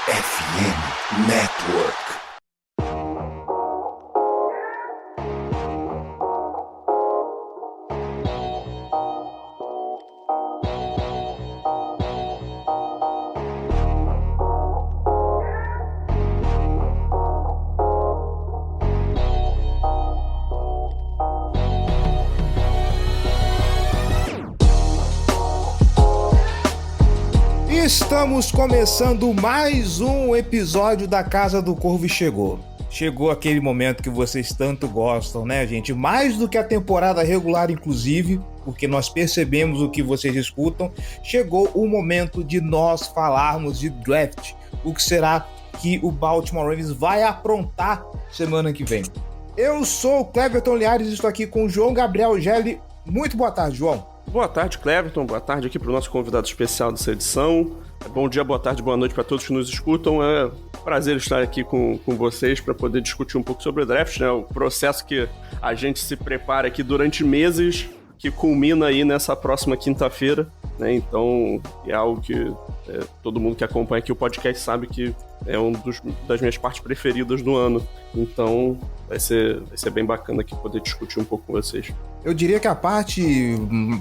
FM Network. Estamos começando mais um episódio da Casa do Corvo e Chegou aquele momento que vocês tanto gostam, né, gente? Mais do que a temporada regular, inclusive, porque nós percebemos o que vocês escutam. Chegou o momento de nós falarmos de draft. O que será que o Baltimore Ravens vai aprontar semana que vem? Eu sou o Cleverton Liares e estou aqui com o João Gabriel Gelli. Muito boa tarde, João. Boa tarde, Cleverton. Boa tarde aqui para o nosso convidado especial dessa edição. Bom dia, boa tarde, boa noite para todos que nos escutam. É um prazer estar aqui com vocês para poder discutir um pouco sobre o draft, né? O processo que a gente se prepara aqui durante meses, que culmina aí nessa próxima quinta-feira, né? Então, é algo que todo mundo que acompanha aqui o podcast sabe que é das minhas partes preferidas do ano. Então, vai ser bem bacana aqui poder discutir um pouco com vocês. Eu diria que a parte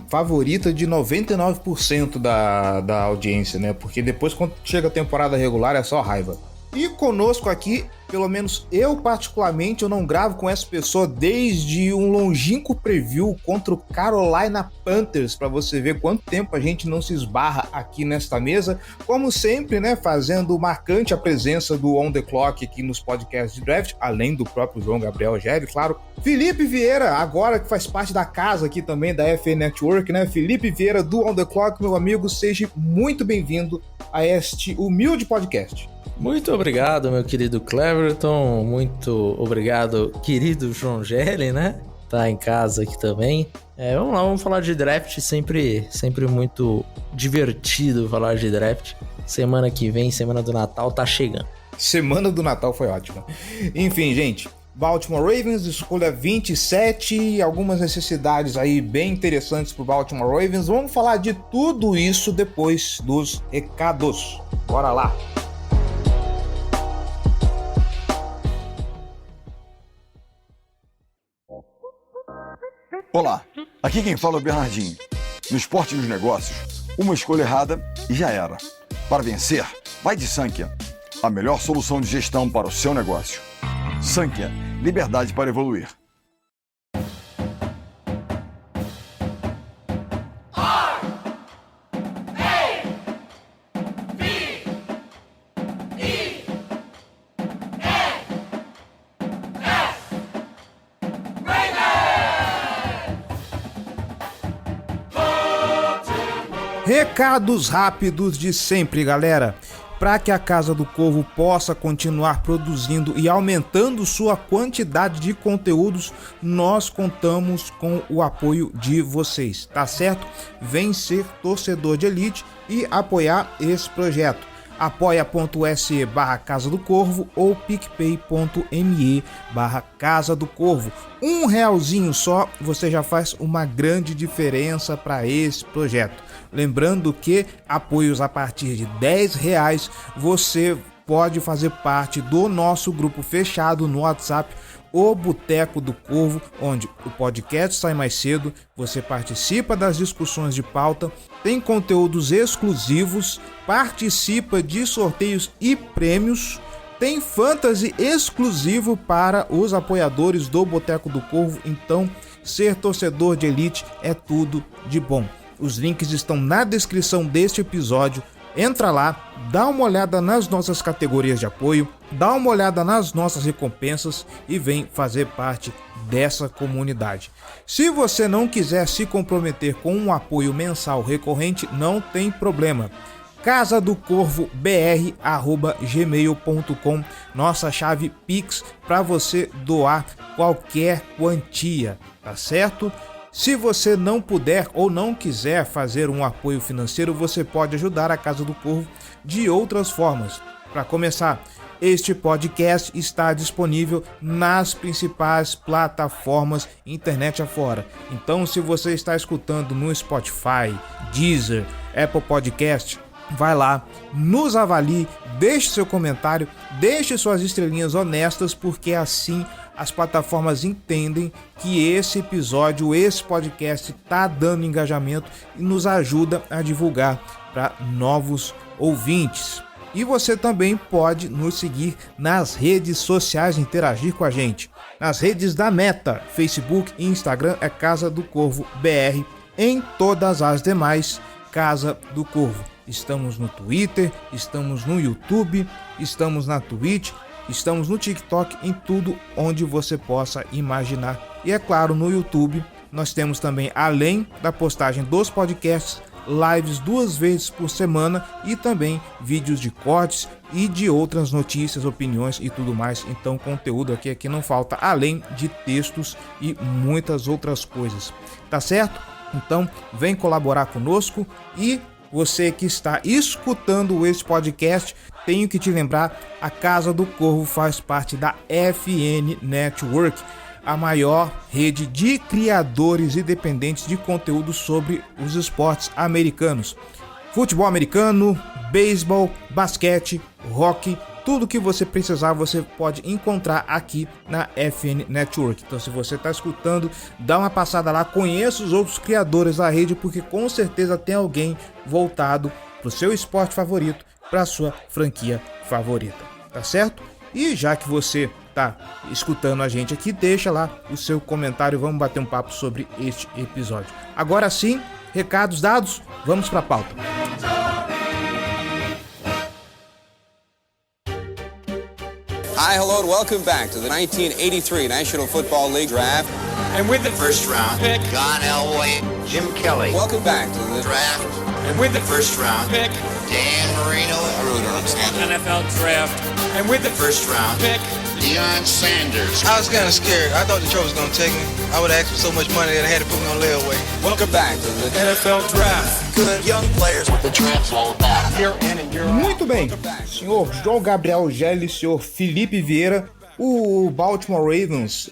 favorita de 99% da audiência, né? Porque depois, quando chega a temporada regular, é só raiva. E conosco aqui, pelo menos eu particularmente, eu não gravo com essa pessoa desde um longínquo preview contra o Carolina Panthers, para você ver quanto tempo a gente não se esbarra aqui nesta mesa. Como sempre, né, fazendo marcante a presença do On The Clock aqui nos podcasts de draft, além do próprio João Gabriel Gelli, claro. Felipe Vieira, agora que faz parte da casa aqui também da FN Network, né? Felipe Vieira do On The Clock, meu amigo, seja muito bem-vindo a este humilde podcast. Muito obrigado, meu querido Cleverton, muito obrigado, querido João Gelli, né? Tá em casa aqui também. Vamos lá, vamos falar de draft, sempre muito divertido falar de draft. Semana que vem, semana do Natal, tá chegando. Semana do Natal foi ótima. Enfim, gente, Baltimore Ravens, escolha 27, algumas necessidades aí bem interessantes pro Baltimore Ravens. Vamos falar de tudo isso depois dos recados. Bora lá! Olá, aqui quem fala é o Bernardinho. No esporte e nos negócios, uma escolha errada e já era. Para vencer, vai de Sankia, a melhor solução de gestão para o seu negócio. Sankia, liberdade para evoluir. Recados rápidos de sempre, galera. Para que a Casa do Corvo possa continuar produzindo e aumentando sua quantidade de conteúdos, nós contamos com o apoio de vocês, tá certo? Vem ser torcedor de elite e apoiar esse projeto. apoia.se/Casa do Corvo ou picpay.me/Casa do Corvo. R$1 só, você já faz uma grande diferença para esse projeto. Lembrando que apoios a partir de R$10 você pode fazer parte do nosso grupo fechado no WhatsApp, o Boteco do Corvo, onde o podcast sai mais cedo, você participa das discussões de pauta, tem conteúdos exclusivos, participa de sorteios e prêmios, tem fantasy exclusivo para os apoiadores do Boteco do Corvo. Então, ser torcedor de elite é tudo de bom. Os links estão na descrição deste episódio. Entra lá, dá uma olhada nas nossas categorias de apoio, dá uma olhada nas nossas recompensas e vem fazer parte dessa comunidade. Se você não quiser se comprometer com um apoio mensal recorrente, não tem problema. casadocorvobr@gmail.com, nossa chave Pix para você doar qualquer quantia, tá certo? Se você não puder ou não quiser fazer um apoio financeiro, você pode ajudar a Casa do Corvo de outras formas. Para começar, este podcast está disponível nas principais plataformas internet afora. Então, se você está escutando no Spotify, Deezer, Apple Podcast, vai lá, nos avalie, deixe seu comentário, deixe suas estrelinhas honestas, porque assim as plataformas entendem que esse episódio, esse podcast tá dando engajamento e nos ajuda a divulgar para novos ouvintes. E você também pode nos seguir nas redes sociais, interagir com a gente. Nas redes da Meta, Facebook e Instagram é Casa do Corvo BR. Em todas as demais, Casa do Corvo. Estamos no Twitter, estamos no YouTube, estamos na Twitch, estamos no TikTok, em tudo onde você possa imaginar. E é claro, no YouTube nós temos também, além da postagem dos podcasts, lives 2 vezes por semana e também vídeos de cortes e de outras notícias, opiniões e tudo mais. Então conteúdo aqui não falta, além de textos e muitas outras coisas. Tá certo? Então vem colaborar conosco. E você que está escutando esse podcast, tenho que te lembrar, a Casa do Corvo faz parte da FN Network, a maior rede de criadores independentes de conteúdo sobre os esportes americanos. Futebol americano, beisebol, basquete, hockey, tudo que você precisar você pode encontrar aqui na FN Network. Então se você está escutando, dá uma passada lá, conheça os outros criadores da rede, porque com certeza tem alguém voltado para o seu esporte favorito, para a sua franquia favorita, tá certo? E já que você tá escutando a gente aqui, deixa lá o seu comentário, vamos bater um papo sobre este episódio. Agora sim, recados dados, vamos para a pauta. Hi, hello, and welcome back to the 1983 National Football League Draft. And with the first round pick, John Elway, Jim Kelly. Welcome back to the Draft. and with the first round pick, Dan Marino. I really don't understand it. NFL draft, and with the first round pick, Deion Sanders. I was kind of scared. I thought Detroit was going to take me. I would have asked for so much money that I had to put me on layaway. welcome back to the NFL draft. Good young players. What the draft's all about. Year in and year out. Muito bem, senhor João Gabriel Gelli, senhor Felipe Vieira, o Baltimore Ravens,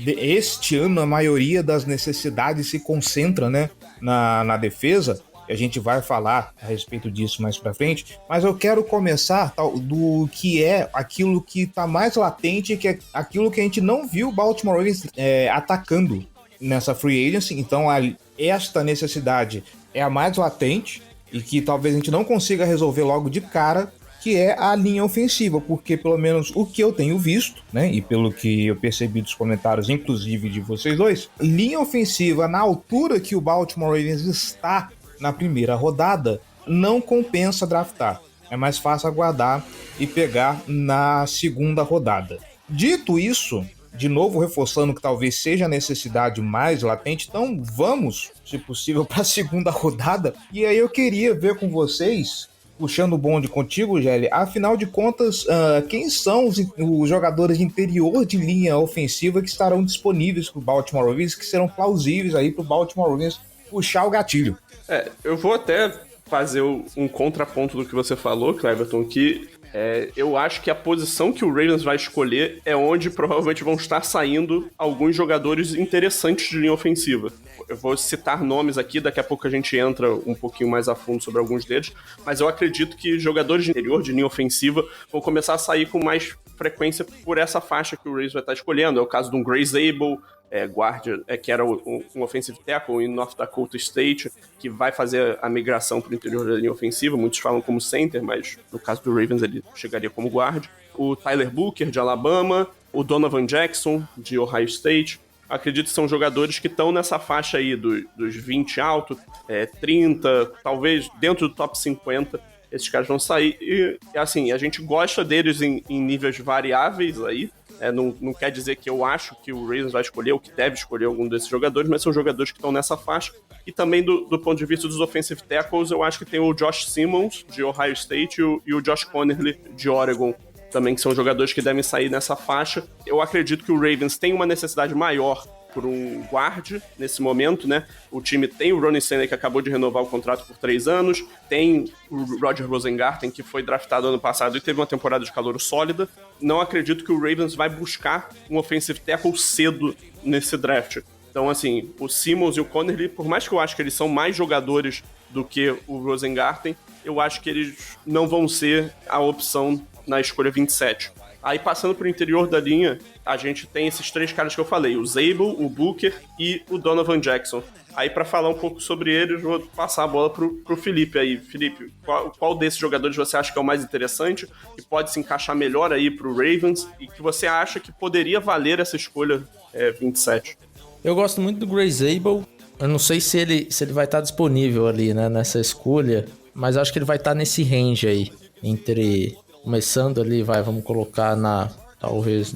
este ano a maioria das necessidades se concentra, né, na defesa. A gente vai falar a respeito disso mais pra frente, mas eu quero começar do que é aquilo que tá mais latente, que é aquilo que a gente não viu o Baltimore Ravens atacando nessa free agency. Então esta necessidade é a mais latente e que talvez a gente não consiga resolver logo de cara, que é a linha ofensiva, porque pelo menos o que eu tenho visto, né, e pelo que eu percebi dos comentários, inclusive de vocês dois, linha ofensiva na altura que o Baltimore Ravens está na primeira rodada, não compensa draftar. É mais fácil aguardar e pegar na segunda rodada. Dito isso, de novo reforçando que talvez seja a necessidade mais latente, então vamos, se possível, para a segunda rodada. E aí eu queria ver com vocês, puxando o bonde contigo, Gelli, afinal de contas, quem são os jogadores de interior de linha ofensiva que estarão disponíveis para o Baltimore Ravens, que serão plausíveis aí para o Baltimore Ravens puxar o gatilho? Eu vou até fazer um contraponto do que você falou, Cleverton, que eu acho que a posição que o Ravens vai escolher é onde provavelmente vão estar saindo alguns jogadores interessantes de linha ofensiva. Eu vou citar nomes aqui, daqui a pouco a gente entra um pouquinho mais a fundo sobre alguns deles, mas eu acredito que jogadores de interior de linha ofensiva vão começar a sair com mais frequência por essa faixa que o Ravens vai estar escolhendo. É o caso de um Grey Zabel, guarda, que era um offensive tackle em North Dakota State, que vai fazer a migração para o interior da linha ofensiva. Muitos falam como center, mas no caso do Ravens ele chegaria como guarda. O Tyler Booker, de Alabama, o Donovan Jackson, de Ohio State. Acredito que são jogadores que estão nessa faixa aí dos 20 alto, 30, talvez dentro do top 50. Esses caras vão sair e, assim, a gente gosta deles em níveis variáveis aí. Não quer dizer que eu acho que o Ravens vai escolher ou que deve escolher algum desses jogadores, mas são jogadores que estão nessa faixa. E também do ponto de vista dos offensive tackles, eu acho que tem o Josh Simmons, de Ohio State, e o Josh Conerly, de Oregon, também, que são jogadores que devem sair nessa faixa. Eu acredito que o Ravens tem uma necessidade maior por um guard nesse momento, né? O time tem o Ronnie Stanley, que acabou de renovar o contrato por 3 anos, tem o Roger Rosengarten, que foi draftado ano passado e teve uma temporada de calouro sólida. Não acredito que o Ravens vai buscar um offensive tackle cedo nesse draft. Então, assim, o Simmons e o Conerly, por mais que eu acho que eles são mais jogadores do que o Rosengarten, eu acho que eles não vão ser a opção na escolha 27. Aí, passando pro interior da linha, a gente tem esses 3 caras que eu falei, o Zabel, o Booker e o Donovan Jackson. Aí, pra falar um pouco sobre eles, vou passar a bola pro Felipe aí. Felipe, qual desses jogadores você acha que é o mais interessante, que pode se encaixar melhor aí pro Ravens e que você acha que poderia valer essa escolha 27? Eu gosto muito do Gray Zabel. Eu não sei se ele vai estar disponível ali, né, nessa escolha, mas acho que ele vai estar nesse range aí, entre... Começando ali, vamos colocar talvez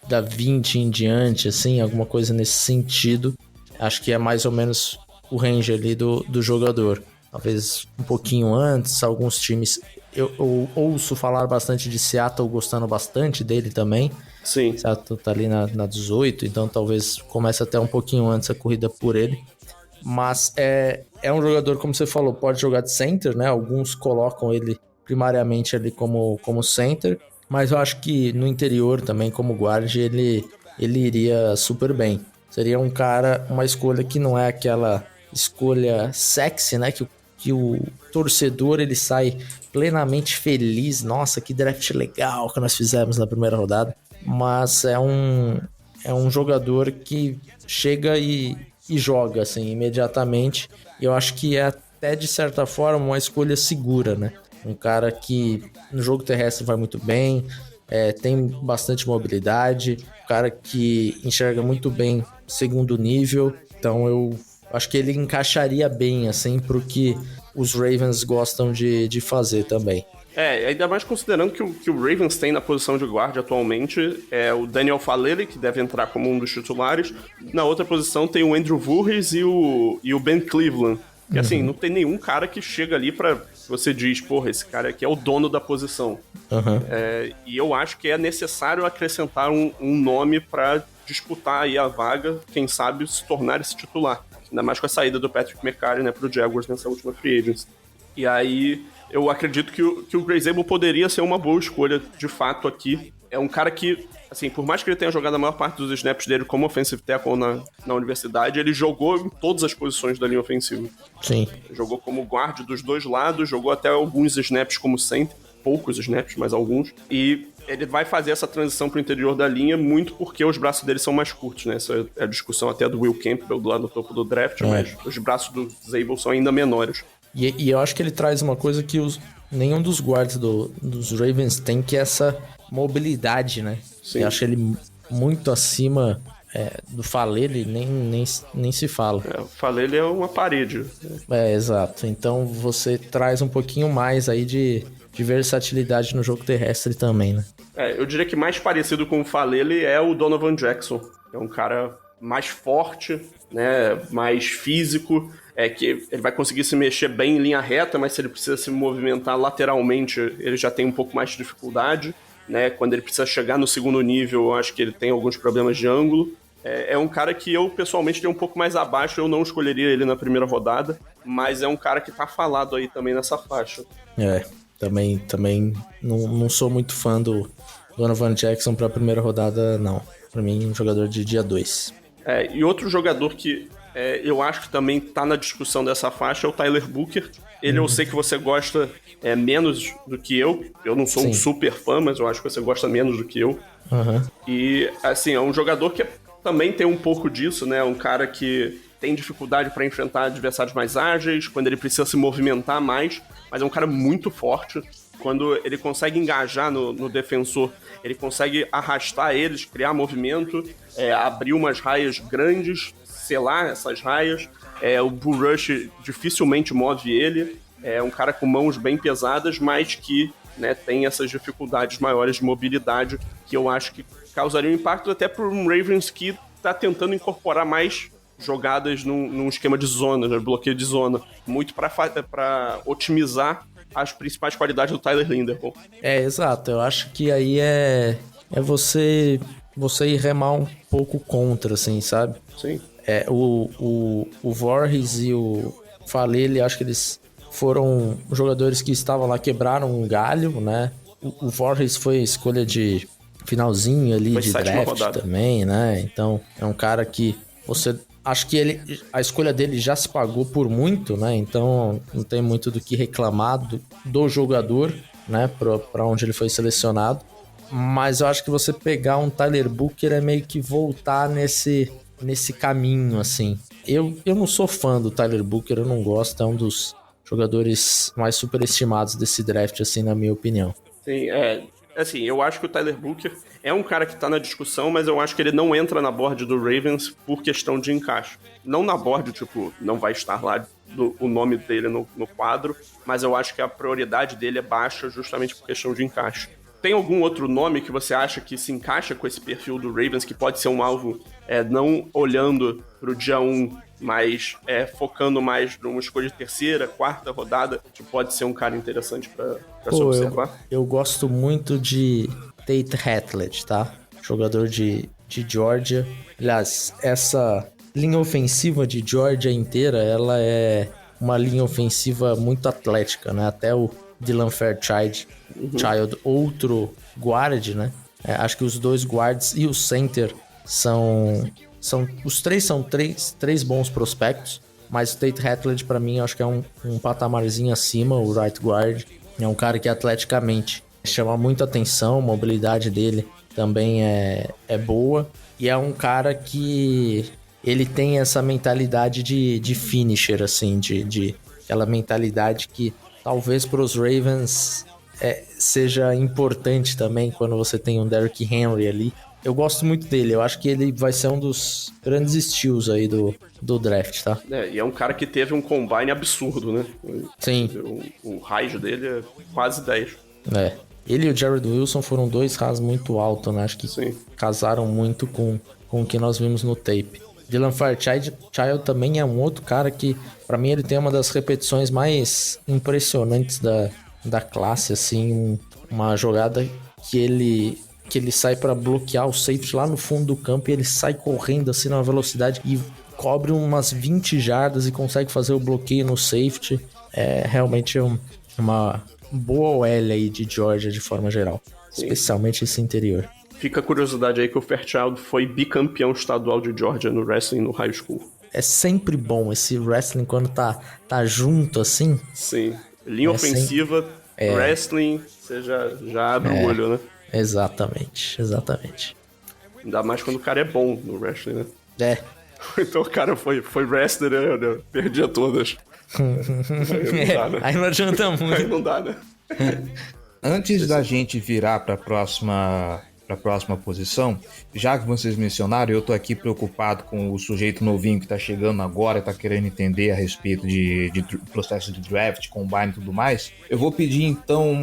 da 20 em diante, assim, alguma coisa nesse sentido. Acho que é mais ou menos o range ali do jogador. Talvez um pouquinho antes, alguns times... Eu ouço falar bastante de Seattle, gostando bastante dele também. Sim. Seattle tá ali na 18, então talvez comece até um pouquinho antes a corrida por ele. Mas é um jogador, como você falou, pode jogar de center, né? Alguns colocam ele primariamente ali como center, mas eu acho que no interior também, como guard, ele iria super bem. Seria uma escolha que não é aquela escolha sexy, né? Que o torcedor ele sai plenamente feliz. Nossa, que draft legal que nós fizemos na primeira rodada. Mas é um jogador que chega e joga assim imediatamente. E eu acho que é até de certa forma uma escolha segura, né? Um cara que no jogo terrestre vai muito bem, tem bastante mobilidade, um cara que enxerga muito bem segundo nível. Então eu acho que ele encaixaria bem assim pro que os Ravens gostam de fazer também. Ainda mais considerando que o Ravens tem na posição de guarda atualmente é o Daniel Faalele, que deve entrar como um dos titulares. Na outra posição tem o Andrew Voorhees e o Ben Cleveland. E assim, não tem nenhum cara que chega ali pra você diz, porra, esse cara aqui é o dono da posição. E eu acho que é necessário acrescentar um nome pra disputar aí a vaga, quem sabe se tornar esse titular. Ainda mais com a saída do Patrick McCarry, né, pro Jaguars nessa última free agency. E aí, eu acredito que o Gray Zabel poderia ser uma boa escolha, de fato, aqui. É um cara que, assim, por mais que ele tenha jogado a maior parte dos snaps dele como offensive tackle na universidade, ele jogou em todas as posições da linha ofensiva. Sim. Jogou como guard dos dois lados, jogou até alguns snaps como center, poucos snaps, mas alguns. E ele vai fazer essa transição pro interior da linha muito porque os braços dele são mais curtos, né? Essa é a discussão até do Will Campbell lá no topo do draft, mas os braços do Zabel são ainda menores. E eu acho que ele traz uma coisa que nenhum dos guards dos Ravens tem, que é essa mobilidade, né? Sim. Eu acho ele muito acima do Faalele, nem se fala. O Faalele é uma parede. Exato. Então você traz um pouquinho mais aí de versatilidade no jogo terrestre também, né? Eu diria que mais parecido com o Faalele é o Donovan Jackson. É um cara mais forte, né? Mais físico. Que ele vai conseguir se mexer bem em linha reta, mas se ele precisa se movimentar lateralmente, ele já tem um pouco mais de dificuldade, né? Quando ele precisa chegar no segundo nível, eu acho que ele tem alguns problemas de ângulo. É um cara que eu, pessoalmente, tenho um pouco mais abaixo, eu não escolheria ele na primeira rodada, mas é um cara que tá falado aí também nessa faixa. Também não sou muito fã do Donovan Jackson pra primeira rodada, não. Pra mim, um jogador de dia 2. E outro jogador que eu acho que também tá na discussão dessa faixa é o Tyler Booker. Ele eu sei que você gosta menos do que eu. Eu não sou um super fã, mas eu acho que você gosta menos do que eu. E, assim, é um jogador que também tem um pouco disso, né? Um cara que tem dificuldade para enfrentar adversários mais ágeis, quando ele precisa se movimentar mais, mas é um cara muito forte. Quando ele consegue engajar no defensor, ele consegue arrastar eles, criar movimento, abrir umas raias grandes, selar essas raias. O bull rush dificilmente move ele. É um cara com mãos bem pesadas, mas que, né, tem essas dificuldades maiores de mobilidade, que eu acho que causariam impacto até para um Ravens que está tentando incorporar mais jogadas num esquema de zona, né, bloqueio de zona, muito para otimizar as principais qualidades do Tyler Linderbaum. Exato. Eu acho que aí é você ir remar um pouco contra, assim, sabe? Sim. O Voorhees e o Faalele, acho que eles foram jogadores que estavam lá, quebraram um galho, né? O Voorhees foi escolha de finalzinho ali, de draft também, né? Então, é um cara que Acho que a escolha dele já se pagou por muito, né? Então não tem muito do que reclamar do jogador, né? Pra onde ele foi selecionado. Mas eu acho que você pegar um Tyler Booker é meio que voltar nesse caminho, assim. Eu não sou fã do Tyler Booker, eu não gosto, é um dos jogadores mais superestimados desse draft, assim, na minha opinião. Sim, assim, eu acho que o Tyler Booker é um cara que tá na discussão, mas eu acho que ele não entra na board do Ravens por questão de encaixe. Não na board, tipo, não vai estar lá o nome dele no quadro, mas eu acho que a prioridade dele é baixa justamente por questão de encaixe. Tem algum outro nome que você acha que se encaixa com esse perfil do Ravens, que pode ser um alvo não olhando pro dia 1, mas focando mais numa escolha de terceira, quarta rodada, que pode ser um cara interessante pra se observar? Eu gosto muito de Tate Hatledge, tá? Jogador de Georgia. Aliás, essa linha ofensiva de Georgia inteira, ela é uma linha ofensiva muito atlética, né? Até o Dylan Fairchild, outro guard, né? Acho que os dois guards e o center os três são três bons prospectos, mas o Tate Hatledge, pra mim, acho que é um patamarzinho acima, o right guard. É um cara que atleticamente chama muita atenção, a mobilidade dele também é boa. E é um cara que ele tem essa mentalidade de finisher, assim, de aquela mentalidade que talvez para os Ravens seja importante também quando você tem um Derrick Henry ali. Eu gosto muito dele, eu acho que ele vai ser um dos grandes steals aí do draft, tá? E é um cara que teve um combine absurdo, né? Sim. O raio dele é quase 10. Ele e o Jared Wilson foram dois RAS muito altos, né? Acho que casaram muito com o que nós vimos no tape. Dylan Fairchild também é um outro cara que, pra mim, ele tem uma das repetições mais impressionantes da classe, assim, uma jogada que ele sai pra bloquear o safety lá no fundo do campo e ele sai correndo assim numa velocidade e cobre umas 20 jardas e consegue fazer o bloqueio no safety. É realmente uma boa OL aí de Georgia de forma geral, especialmente esse interior. Fica a curiosidade aí que o Fairchild foi bicampeão estadual de Georgia no wrestling no high school. É sempre bom esse wrestling quando tá junto assim. Sim, linha ofensiva, wrestling, você já abre o olho, né? Exatamente. Ainda mais quando o cara é bom no wrestling, né? Então o cara foi wrestler, né? Perdia todas. Aí não dá, né? Aí não adianta muito. Aí não dá, né? Antes da gente virar para a próxima posição, já que vocês mencionaram, eu tô aqui preocupado com o sujeito novinho que tá chegando agora, tá querendo entender a respeito de processo de draft, combine e tudo mais. Eu vou pedir então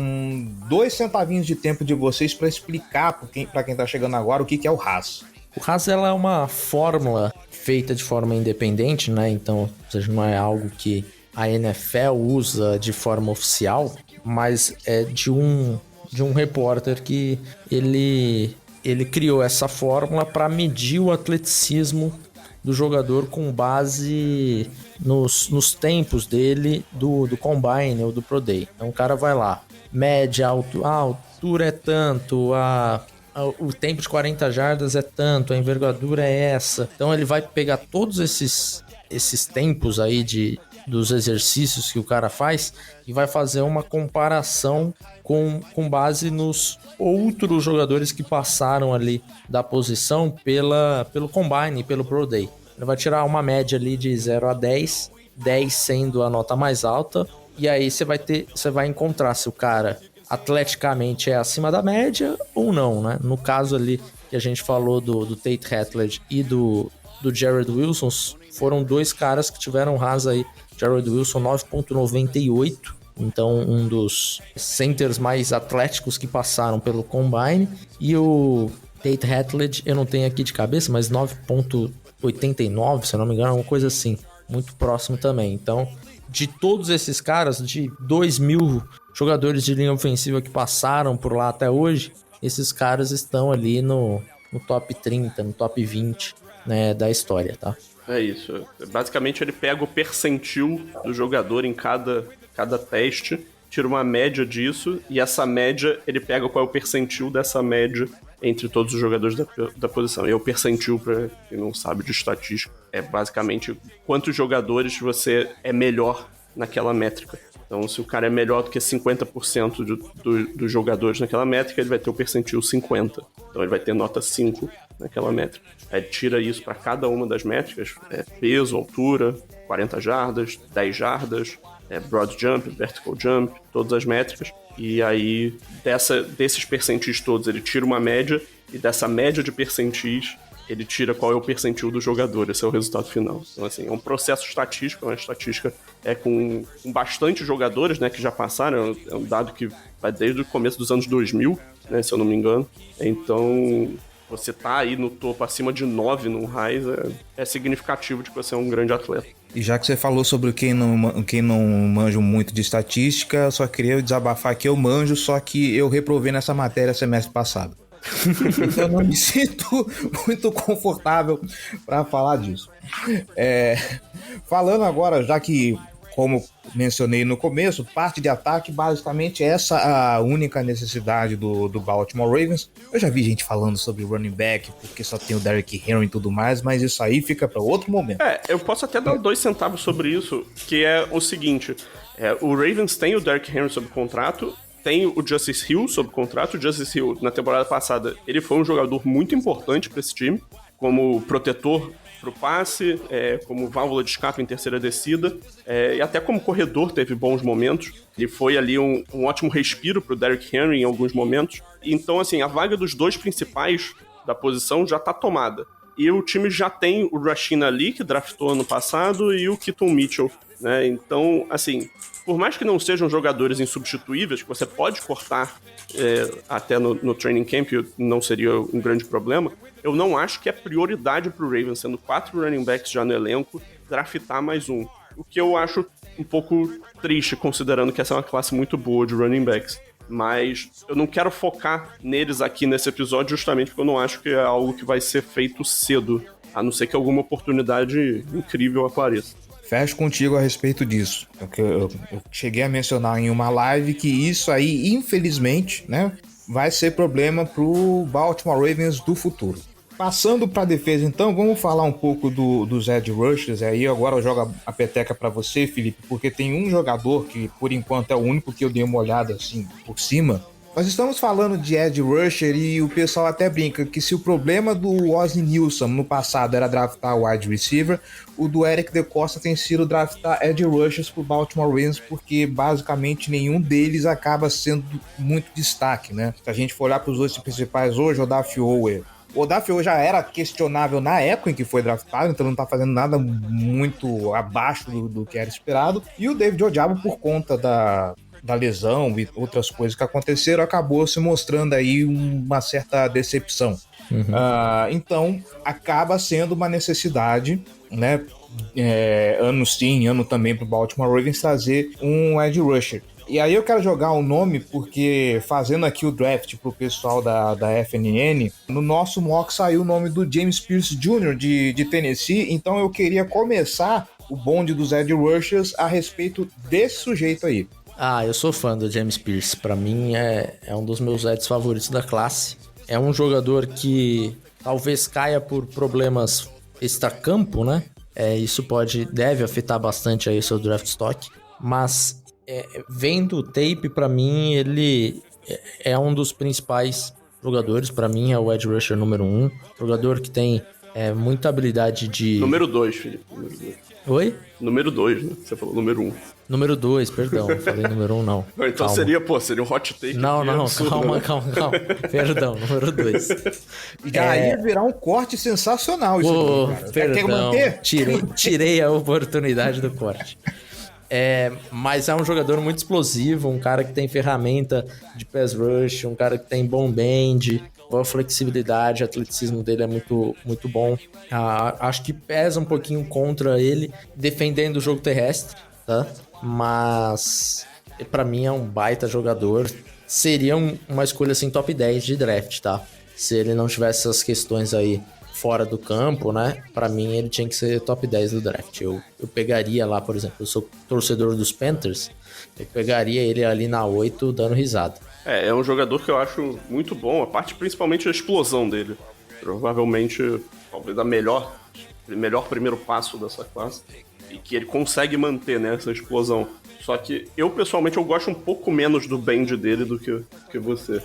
2 centavinhos de tempo de vocês para explicar para quem tá chegando agora o que é o RAS. O RAS ela é uma fórmula feita de forma independente, né? Então, ou seja, não é algo que a NFL usa de forma oficial, mas é de um repórter que ele criou essa fórmula para medir o atleticismo do jogador com base nos tempos dele do Combine ou do Pro Day. Então o cara vai lá, mede a altura é tanto, o tempo de 40 jardas é tanto, a envergadura é essa. Então ele vai pegar todos esses tempos aí dos exercícios que o cara faz e vai fazer uma comparação com base nos outros jogadores que passaram ali da posição pelo Combine, pelo Pro Day. Ele vai tirar uma média ali de 0 a 10, 10 sendo a nota mais alta, e aí você vai encontrar se o cara atleticamente é acima da média ou não, né? No caso ali que a gente falou do Tate Hatledge e do Jared Wilson, foram 2 caras que tiveram RAS aí. Jared Wilson 9.98, então um dos centers mais atléticos que passaram pelo Combine, e o Tate Hatledge, eu não tenho aqui de cabeça, mas 9.89, se eu não me engano, uma coisa assim, muito próximo também. Então, de todos esses caras, de 2.000 jogadores de linha ofensiva que passaram por lá até hoje, esses caras estão ali no top 30, no top 20, né, da história, tá? É isso. Basicamente ele pega o percentil do jogador em cada teste, tira uma média disso, e essa média, ele pega qual é o percentil dessa média entre todos os jogadores da posição. E o percentil, para quem não sabe de estatística, é basicamente quantos jogadores você é melhor naquela métrica. Então, se o cara é melhor do que 50% dos jogadores naquela métrica, ele vai ter o percentil 50. Então, ele vai ter nota 5 naquela métrica. Aí tira isso para cada uma das métricas, peso, altura, 40 jardas, 10 jardas, broad jump, vertical jump, todas as métricas. E aí, desses percentis todos, ele tira uma média, e dessa média de percentis, ele tira qual é o percentil do jogador. Esse é o resultado final. Então, assim, é um processo estatístico, uma estatística com bastante jogadores, né, que já passaram. É um dado que vai desde o começo dos anos 2000, né, se eu não me engano. Então, você tá aí no topo, acima de 9 no Rise, é significativo de que você é um grande atleta. E já que você falou sobre quem não manjo muito de estatística, só queria desabafar que eu manjo, só que eu reprovei nessa matéria semestre passado. Então eu não me sinto muito confortável para falar disso. Falando agora, já que, como mencionei no começo, parte de ataque, basicamente essa a única necessidade do Baltimore Ravens. Eu já vi gente falando sobre running back, porque só tem o Derrick Henry e tudo mais, mas isso aí fica para outro momento. Eu posso até dar 2 centavos sobre isso, que é o seguinte, o Ravens tem o Derrick Henry sob contrato, tem o Justice Hill sob contrato. O Justice Hill, na temporada passada, ele foi um jogador muito importante para esse time, como protetor pro passe, como válvula de escape em terceira descida, e até como corredor teve bons momentos. Ele foi ali um ótimo respiro pro Derrick Henry em alguns momentos. Então, assim, a vaga dos 2 principais da posição já tá tomada. E o time já tem o Rasheen Ali, que draftou ano passado, e o Keaton Mitchell, né? Então, assim, por mais que não sejam jogadores insubstituíveis, que você pode cortar até no training camp, não seria um grande problema, eu não acho que é prioridade pro Ravens, sendo 4 running backs já no elenco, draftar mais um. O que eu acho um pouco triste, considerando que essa é uma classe muito boa de running backs. Mas eu não quero focar neles aqui nesse episódio justamente porque eu não acho que é algo que vai ser feito cedo, a não ser que alguma oportunidade incrível apareça. Fecho contigo a respeito disso. Eu cheguei a mencionar em uma live que isso aí, infelizmente, né, vai ser problema pro Baltimore Ravens do futuro. Passando para a defesa, então, vamos falar um pouco dos edge rushers. Aí agora eu jogo a peteca para você, Felipe, porque tem um jogador que, por enquanto, é o único que eu dei uma olhada assim por cima. Nós estamos falando de edge rusher e o pessoal até brinca que se o problema do Ozzie Nilsson no passado era draftar wide receiver, o do Eric DeCosta tem sido draftar edge rushers pro Baltimore Ravens, porque basicamente nenhum deles acaba sendo muito destaque, né? Se a gente for olhar para os 2 principais hoje, o Odafe Oweh. O Odafe Oweh já era questionável na época em que foi draftado, então não tá fazendo nada muito abaixo do que era esperado. E o David Ojabo, por conta da lesão e outras coisas que aconteceram, acabou se mostrando aí uma certa decepção. Então, acaba sendo uma necessidade, né? Ano sim, ano também pro Baltimore Ravens trazer um edge rusher. E aí eu quero jogar um nome porque, fazendo aqui o draft pro pessoal da FNN, no nosso mock saiu o nome do James Pierce Jr. de Tennessee, então eu queria começar o bonde dos edge rushers a respeito desse sujeito aí. Eu sou fã do James Pierce. Pra mim é um dos meus edges favoritos da classe. É um jogador que talvez caia por problemas extracampo, né? Isso deve afetar bastante aí o seu draft stock. Mas vendo o tape, pra mim, ele é um dos principais jogadores. Pra mim é o edge rusher número 1. Jogador que tem muita habilidade de... Número 2, Felipe. Número 2. Oi? Número 2, né? Você falou número 1. Número 2, perdão. Falei número 1, não. Então calma. seria um hot take. Não, absurdo, calma. né? Perdão, número 2. E aí ia virar um corte sensacional isso aqui, cara. Perdão, quer manter? tirei a oportunidade do corte. Mas é um jogador muito explosivo, um cara que tem ferramenta de pass rush, um cara que tem bom bend, boa flexibilidade, o atleticismo dele é muito, muito bom. Acho que pesa um pouquinho contra ele, defendendo o jogo terrestre, tá? Mas pra mim é um baita jogador. Seria uma escolha assim top 10 de draft, tá? Se ele não tivesse essas questões aí fora do campo, né? Pra mim ele tinha que ser top 10 do draft. Eu pegaria lá, por exemplo, eu sou torcedor dos Panthers, eu pegaria ele ali na 8 dando risada. É um jogador que eu acho muito bom, a parte principalmente a explosão dele. Provavelmente, talvez a melhor primeiro passo dessa classe. E que ele consegue manter, né, essa explosão. Só que eu, pessoalmente, eu gosto um pouco menos do bend dele do que você.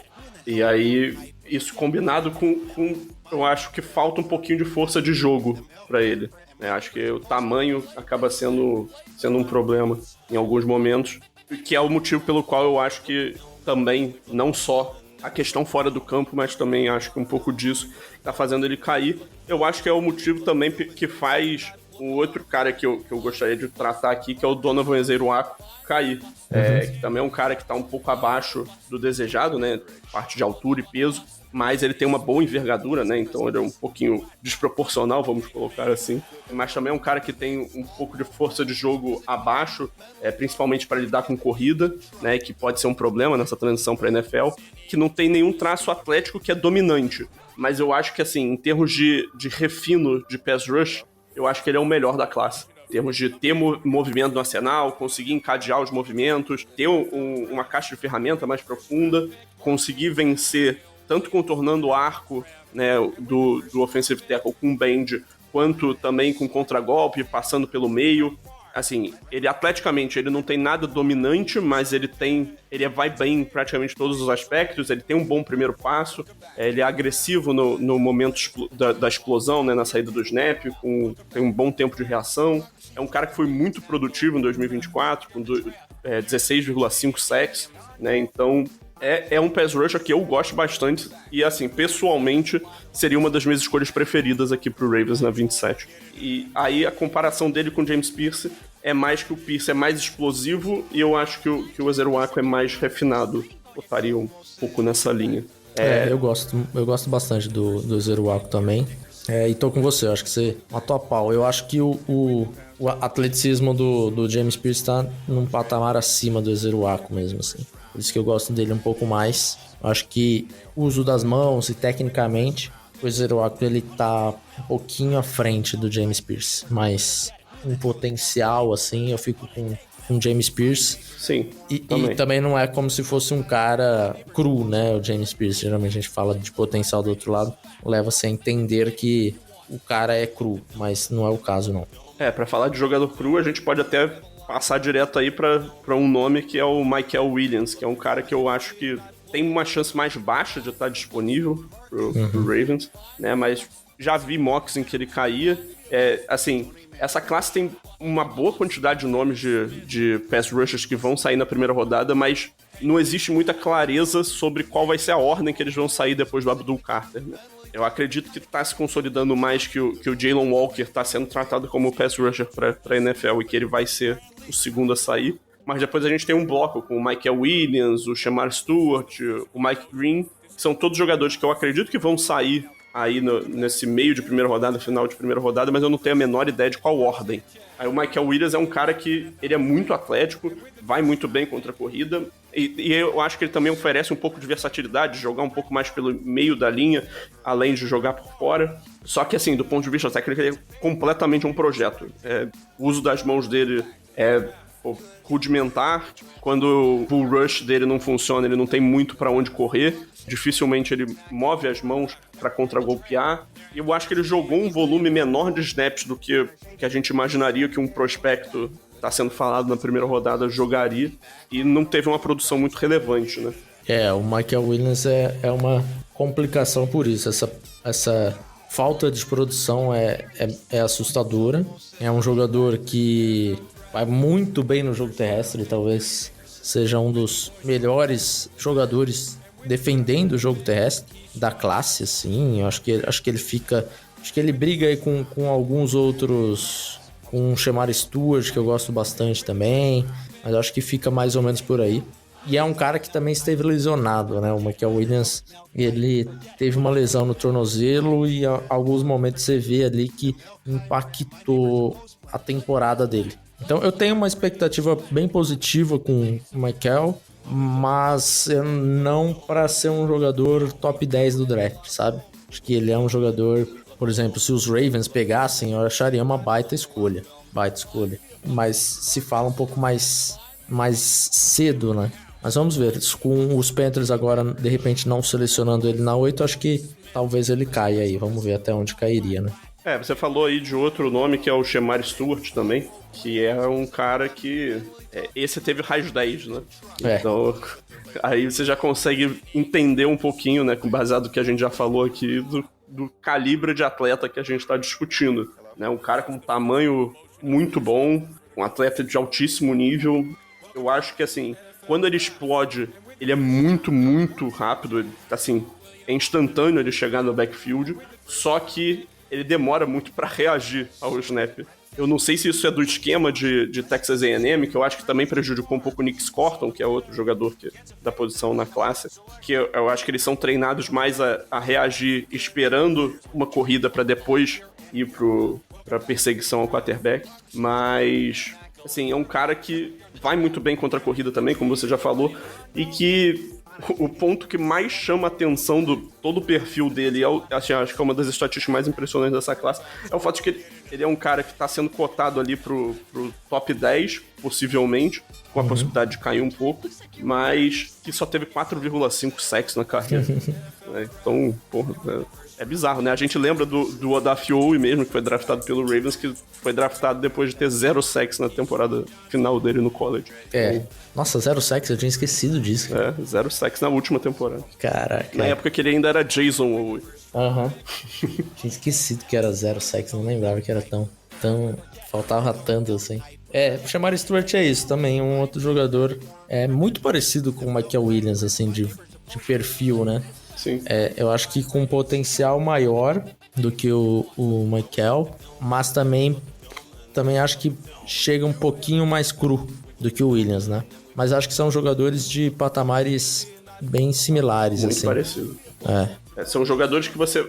E aí, isso combinado com eu acho que falta um pouquinho de força de jogo pra ele. Acho que o tamanho acaba sendo um problema em alguns momentos. Que é o motivo pelo qual eu acho que também, não só a questão fora do campo, mas também acho que um pouco disso tá fazendo ele cair. Eu acho que é o motivo também que faz um outro cara que eu gostaria de tratar aqui, que é o Donovan Ezeruaku, cair. Que também é um cara que tá um pouco abaixo do desejado, né? Parte de altura e peso, mas ele tem uma boa envergadura, né? Então ele é um pouquinho desproporcional, vamos colocar assim. Mas também é um cara que tem um pouco de força de jogo abaixo, principalmente para lidar com corrida, né? Que pode ser um problema nessa transição para NFL, que não tem nenhum traço atlético que é dominante. Mas eu acho que, assim, em termos de refino de pass rush, eu acho que ele é o melhor da classe. Em termos de ter movimento no arsenal, conseguir encadear os movimentos, ter uma caixa de ferramenta mais profunda, conseguir vencer tanto contornando o arco, né, do offensive tackle com bend, quanto também com contragolpe, passando pelo meio. Assim, ele atleticamente ele não tem nada dominante, mas ele vai bem em praticamente todos os aspectos, ele tem um bom primeiro passo, ele é agressivo no momento da explosão, né, na saída do snap, tem um bom tempo de reação. É um cara que foi muito produtivo em 2024, com 16,5 sacks, né, então é um pass rusher que eu gosto bastante e, assim, pessoalmente, seria uma das minhas escolhas preferidas aqui pro Ravens na 27. E aí a comparação dele com o James Pierce é mais que o Pierce é mais explosivo e eu acho que o Ezeruaku é mais refinado. Botaria um pouco nessa linha. Eu gosto bastante do Ezeruaku também. E tô com você, eu acho que você matou a pau. Eu acho que o atleticismo do James Pierce tá num patamar acima do Ezeruaku mesmo, assim. Por isso que eu gosto dele um pouco mais. Eu acho que o uso das mãos e tecnicamente, o Ezeruaku ele tá um pouquinho à frente do James Pierce. Mas um potencial, assim, eu fico com James Pierce. Sim, e também não é como se fosse um cara cru, né? O James Pierce, geralmente a gente fala de potencial do outro lado, leva-se a entender que o cara é cru, mas não é o caso, não. Pra falar de jogador cru, a gente pode até passar direto aí pra um nome que é o Michael Williams, que é um cara que eu acho que tem uma chance mais baixa de estar disponível pro Ravens, né? Mas já vi mocks em que ele caía. Assim, essa classe tem uma boa quantidade de nomes de pass rushers que vão sair na primeira rodada, mas não existe muita clareza sobre qual vai ser a ordem que eles vão sair depois do Abdul Carter, né? Eu acredito que tá se consolidando mais que o Jalen Walker tá sendo tratado como pass rusher pra NFL e que ele vai ser o segundo a sair. Mas depois a gente tem um bloco com o Michael Williams, o Shamar Stewart, o Mike Green, que são todos jogadores que eu acredito que vão sair aí nesse meio de primeira rodada, final de primeira rodada, mas eu não tenho a menor ideia de qual ordem. Aí o Michael Williams é um cara que ele é muito atlético, vai muito bem contra a corrida, e eu acho que ele também oferece um pouco de versatilidade, de jogar um pouco mais pelo meio da linha, além de jogar por fora. Só que, assim, do ponto de vista técnico, ele é completamente um projeto. O uso das mãos dele é rudimentar. Quando o pull rush dele não funciona, ele não tem muito pra onde correr. Dificilmente ele move as mãos pra contragolpear. E eu acho que ele jogou um volume menor de snaps do que a gente imaginaria que um prospecto tá sendo falado na primeira rodada jogaria. E não teve uma produção muito relevante, né? O Michael Williams é uma complicação por isso. Essa falta de produção é assustadora. É um jogador que vai muito bem no jogo terrestre, talvez seja um dos melhores jogadores defendendo o jogo terrestre da classe, assim. Eu acho que ele fica, acho que ele briga aí com alguns outros, com o Shamar Stewart, que eu gosto bastante também, mas eu acho que fica mais ou menos por aí. E é um cara que também esteve lesionado, né? O Michael Williams, ele teve uma lesão no tornozelo e em alguns momentos você vê ali que impactou a temporada dele. Então eu tenho uma expectativa bem positiva com o Michael, mas não para ser um jogador top 10 do draft, sabe? Acho que ele é um jogador, por exemplo, se os Ravens pegassem, eu acharia uma baita escolha. Mas se fala um pouco mais cedo, né? Mas vamos ver, com os Panthers agora, de repente, não selecionando ele na 8, acho que talvez ele caia aí. Vamos ver até onde cairia, né? Você falou aí de outro nome, que é o Shemar Stewart também, que é um cara que... esse teve raios 10, né? É. Então, aí você já consegue entender um pouquinho, né, baseado no que a gente já falou aqui, do calibre de atleta que a gente está discutindo. Né? Um cara com um tamanho muito bom, um atleta de altíssimo nível. Eu acho que, assim, quando ele explode, ele é muito, muito rápido. Ele, assim, é instantâneo ele chegar no backfield, só que ele demora muito para reagir ao snap. Eu não sei se isso é do esquema de Texas A&M, que eu acho que também prejudicou um pouco o Nick Scorton, que é outro jogador da posição na classe, que eu acho que eles são treinados mais a reagir esperando uma corrida para depois ir pra perseguição ao quarterback. Mas, assim, é um cara que vai muito bem contra a corrida também, como você já falou, e que o ponto que mais chama a atenção do todo o perfil dele, acho que é uma das estatísticas mais impressionantes dessa classe, é o fato de que ele é um cara que está sendo cotado ali pro top 10, possivelmente, com a possibilidade de cair um pouco, mas que só teve 4,5 sacks na carreira. Então, porra, é bizarro, né? A gente lembra do Odafe mesmo, que foi draftado pelo Ravens, que foi draftado depois de ter 0 sacks na temporada final dele no college. Nossa, 0 sacks, eu tinha esquecido disso. 0 sacks na última temporada. Caraca. Na época que ele ainda era Jason Owe. Tinha esquecido que era 0 sacks, não lembrava que era tão... faltava tanto assim. O Shemar Stewart é isso também, um outro jogador muito parecido com o Michael Williams, assim, de perfil, né? Sim. Eu acho que com potencial maior do que o Michael, mas também acho que chega um pouquinho mais cru do que o Williams, né? Mas acho que são jogadores de patamares bem similares, muito assim. parecido. São jogadores que você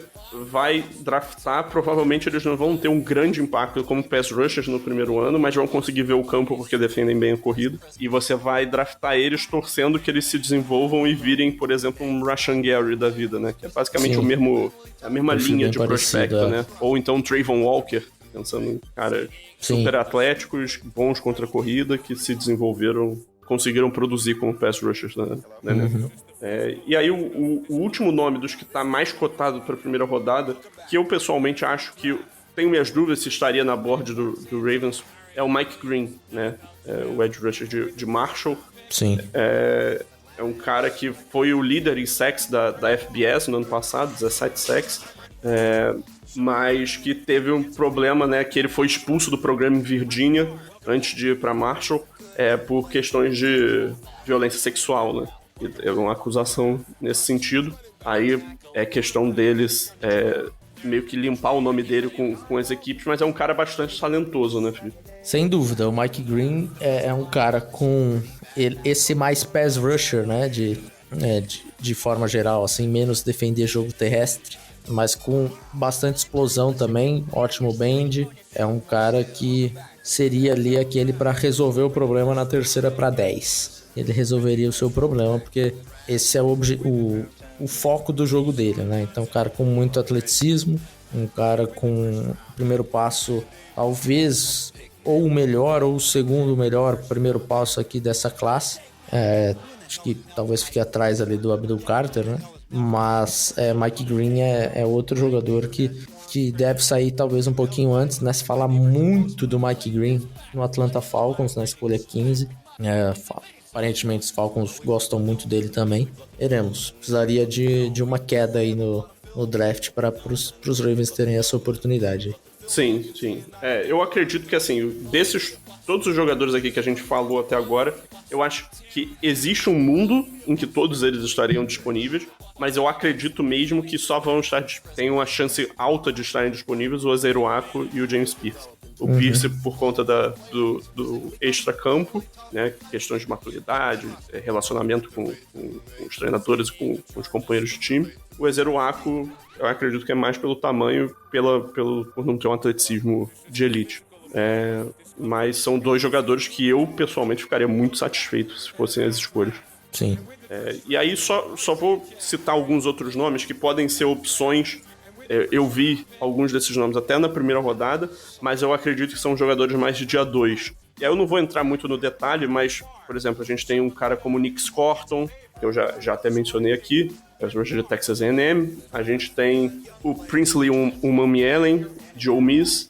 vai draftar, provavelmente eles não vão ter um grande impacto como pass rushers no primeiro ano, mas vão conseguir ver o campo porque defendem bem a corrida. E você vai draftar eles torcendo que eles se desenvolvam e virem, por exemplo, um Rashan Gary da vida, né? Que é basicamente a mesma linha de prospecto, né? Ou então um Trayvon Walker, pensando em caras super atléticos, bons contra a corrida, que se desenvolveram, conseguiram produzir como pass rushers, né? E aí o último nome dos que está mais cotado para a primeira rodada, que eu pessoalmente acho que tenho minhas dúvidas se estaria na board do Ravens, é o Mike Green, né? O edge rusher de Marshall. Sim. É um cara que foi o líder em sacks da FBS no ano passado, 17 sacks, mas que teve um problema, né? Que ele foi expulso do programa em Virgínia antes de ir para Marshall por questões de violência sexual, né? É uma acusação nesse sentido. Aí é questão deles meio que limpar o nome dele com as equipes, mas é um cara bastante talentoso, né, Felipe? Sem dúvida, o Mike Green é um cara com esse mais pass rusher, né, de forma geral, assim, menos defender jogo terrestre, mas com bastante explosão também, ótimo bend. É um cara que seria ali aquele para resolver o problema na terceira para 10. Ele resolveria o seu problema, porque esse é o foco do jogo dele, né? Então, um cara com muito atleticismo, um cara com o primeiro passo, talvez, ou o melhor, ou o segundo melhor primeiro passo aqui dessa classe. Acho que talvez fique atrás ali do Abdul Carter, né? Mas Mike Green é outro jogador que deve sair talvez um pouquinho antes, né? Se fala muito do Mike Green no Atlanta Falcons, na escolha 15. Aparentemente os Falcons gostam muito dele também. Veremos. Precisaria de uma queda aí no draft para os Ravens terem essa oportunidade. Sim. Eu acredito que, assim, todos os jogadores aqui que a gente falou até agora, eu acho que existe um mundo em que todos eles estariam disponíveis, mas eu acredito mesmo que só tem uma chance alta de estarem disponíveis o Ozeruaco e o James Pierce. O Pierce por conta do extra-campo, né, questões de maturidade, relacionamento com os treinadores e com os companheiros de time. O Ozeruaco, eu acredito que é mais pelo tamanho, por não ter um atleticismo de elite. Mas são dois jogadores que eu, pessoalmente, ficaria muito satisfeito se fossem as escolhas. Sim. E aí só vou citar alguns outros nomes que podem ser opções. Eu vi alguns desses nomes até na primeira rodada, mas eu acredito que são jogadores mais de dia 2. E aí eu não vou entrar muito no detalhe, mas, por exemplo, a gente tem um cara como o Nick Scorton, que eu já até mencionei aqui, pass rusher de Texas A&M. A gente tem o Princely Umanmielen, de Ole Miss.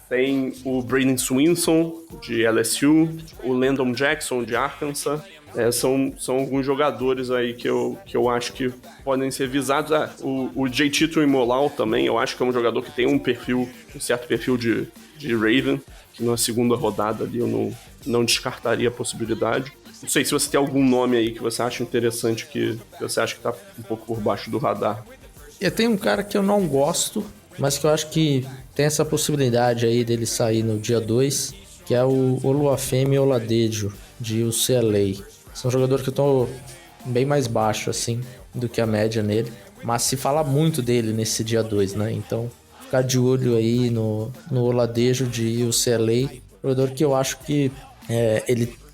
Tem o Braden Swinson, de LSU. O Landon Jackson, de Arkansas. São alguns jogadores aí que eu acho que podem ser visados. O JT Tuimoloau também, eu acho que é um jogador que tem um certo perfil de Raven, que na segunda rodada ali eu não descartaria a possibilidade. Não sei se você tem algum nome aí que você acha interessante, que você acha que tá um pouco por baixo do radar. Eu tenho um cara que eu não gosto, mas que eu acho que tem essa possibilidade aí dele sair no dia 2, que é o Oluwafemi Oladejo, de UCLA. Esse é um jogador que eu tô bem mais baixo, assim, do que a média nele. Mas se fala muito dele nesse dia 2, né? Então, ficar de olho aí no Oladejo de UCLA. Jogador que eu acho que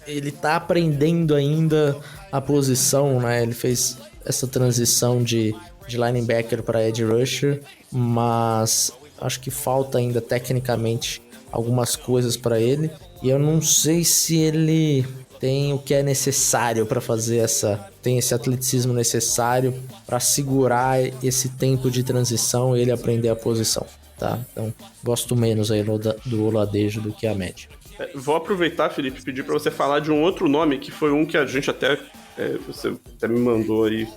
ele tá aprendendo ainda a posição, né? Ele fez essa transição de linebacker para edge rusher, mas acho que falta ainda tecnicamente algumas coisas para ele. E eu não sei se ele tem o que é necessário para fazer tem esse atleticismo necessário para segurar esse tempo de transição e ele aprender a posição, tá? Então, gosto menos aí do Oladejo do que a média. Vou aproveitar, Felipe, e pedir para você falar de um outro nome, que foi um que a gente você até me mandou aí,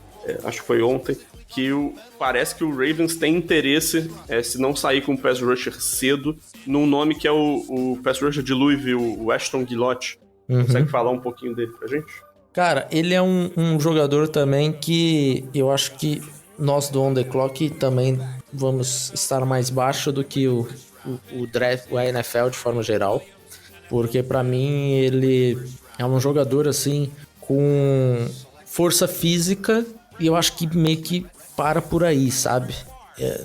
acho que foi ontem, que parece que o Ravens tem interesse, se não sair com o pass rusher cedo, num nome que é o pass rusher de Louisville, o Ashton Gillotte. Consegue falar um pouquinho dele pra gente? Cara, ele é um jogador também que eu acho que nós do On The Clock também vamos estar mais baixo do que o draft, o NFL de forma geral, porque pra mim ele é um jogador assim com força física e eu acho que meio que para por aí, sabe?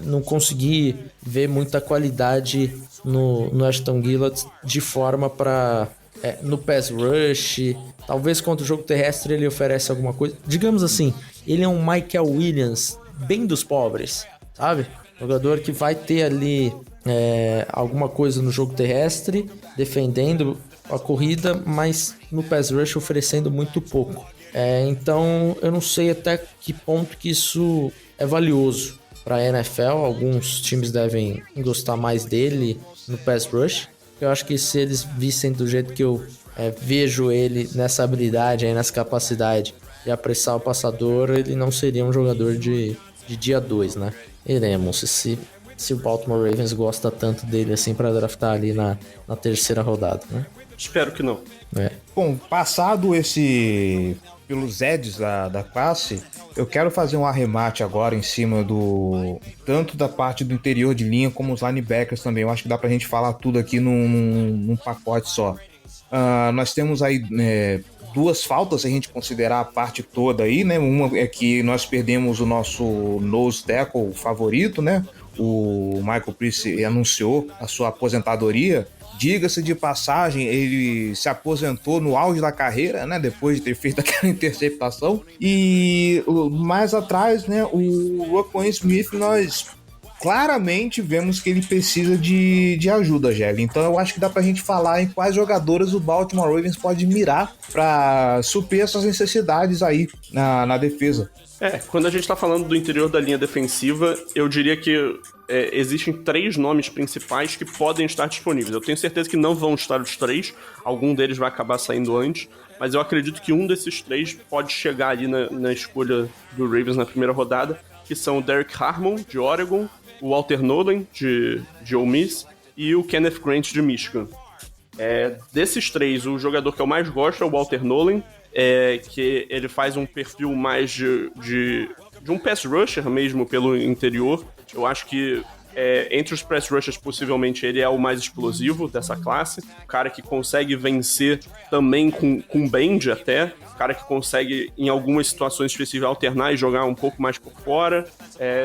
Não consegui ver muita qualidade no Ashton Gillotte de forma pra... no pass rush, talvez contra o jogo terrestre ele oferece alguma coisa. Digamos assim, ele é um Michael Williams bem dos pobres, sabe? Jogador que vai ter ali alguma coisa no jogo terrestre, defendendo a corrida, mas no pass rush oferecendo muito pouco. Então eu não sei até que ponto que isso é valioso para a NFL. Alguns times devem gostar mais dele no pass rush. Eu acho que se eles vissem do jeito que eu vejo ele, nessa habilidade, nessa capacidade de apressar o passador, ele não seria um jogador de dia 2, né? Iremos, se o Baltimore Ravens gosta tanto dele assim para draftar ali na terceira rodada, né? Espero que não. Bom, passado pelos edges da classe, eu quero fazer um arremate agora em cima tanto da parte do interior de linha como os linebackers também. Eu acho que dá pra gente falar tudo aqui num pacote só. Nós temos aí duas faltas, se a gente considerar a parte toda aí, né? Uma é que nós perdemos o nosso nose tackle favorito, né? O Michael Pierce anunciou a sua aposentadoria. Diga-se de passagem, ele se aposentou no auge da carreira, né? Depois de ter feito aquela interceptação. E mais atrás, né? O Roquan Smith, nós claramente vemos que ele precisa de ajuda, Gelli. Então eu acho que dá pra gente falar em quais jogadores o Baltimore Ravens pode mirar pra suprir essas necessidades aí na defesa. Quando a gente tá falando do interior da linha defensiva, eu diria que existem 3 nomes principais que podem estar disponíveis. Eu tenho certeza que não vão estar os 3, algum deles vai acabar saindo antes, mas eu acredito que um desses 3 pode chegar ali na escolha do Ravens na primeira rodada, que são o Derek Harmon, de Oregon, o Walter Nolen, de Ole Miss, e o Kenneth Grant, de Michigan. Desses 3, o jogador que eu mais gosto é o Walter Nolen, que ele faz um perfil mais de um pass rusher mesmo pelo interior. Eu acho que entre os pass rushers, possivelmente, ele é o mais explosivo dessa classe. O cara que consegue vencer também com bend até. O cara que consegue, em algumas situações específicas, alternar e jogar um pouco mais por fora.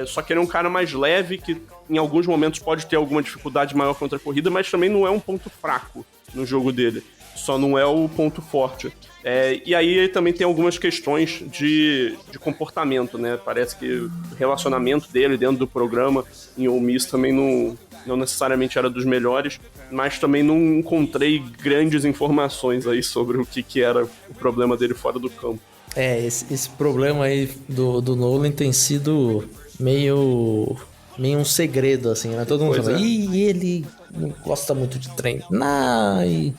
Só que ele é um cara mais leve, que em alguns momentos pode ter alguma dificuldade maior contra a corrida, mas também não é um ponto fraco no jogo dele. só não é o ponto forte. E aí também tem algumas questões de comportamento, né? Parece que o relacionamento dele dentro do programa em Ole Miss também não necessariamente era dos melhores, mas também não encontrei grandes informações aí sobre o que era o problema dele fora do campo. Esse problema aí do Nolan tem sido meio um segredo, assim, né? Todo mundo fala, ele não gosta muito de treinar, e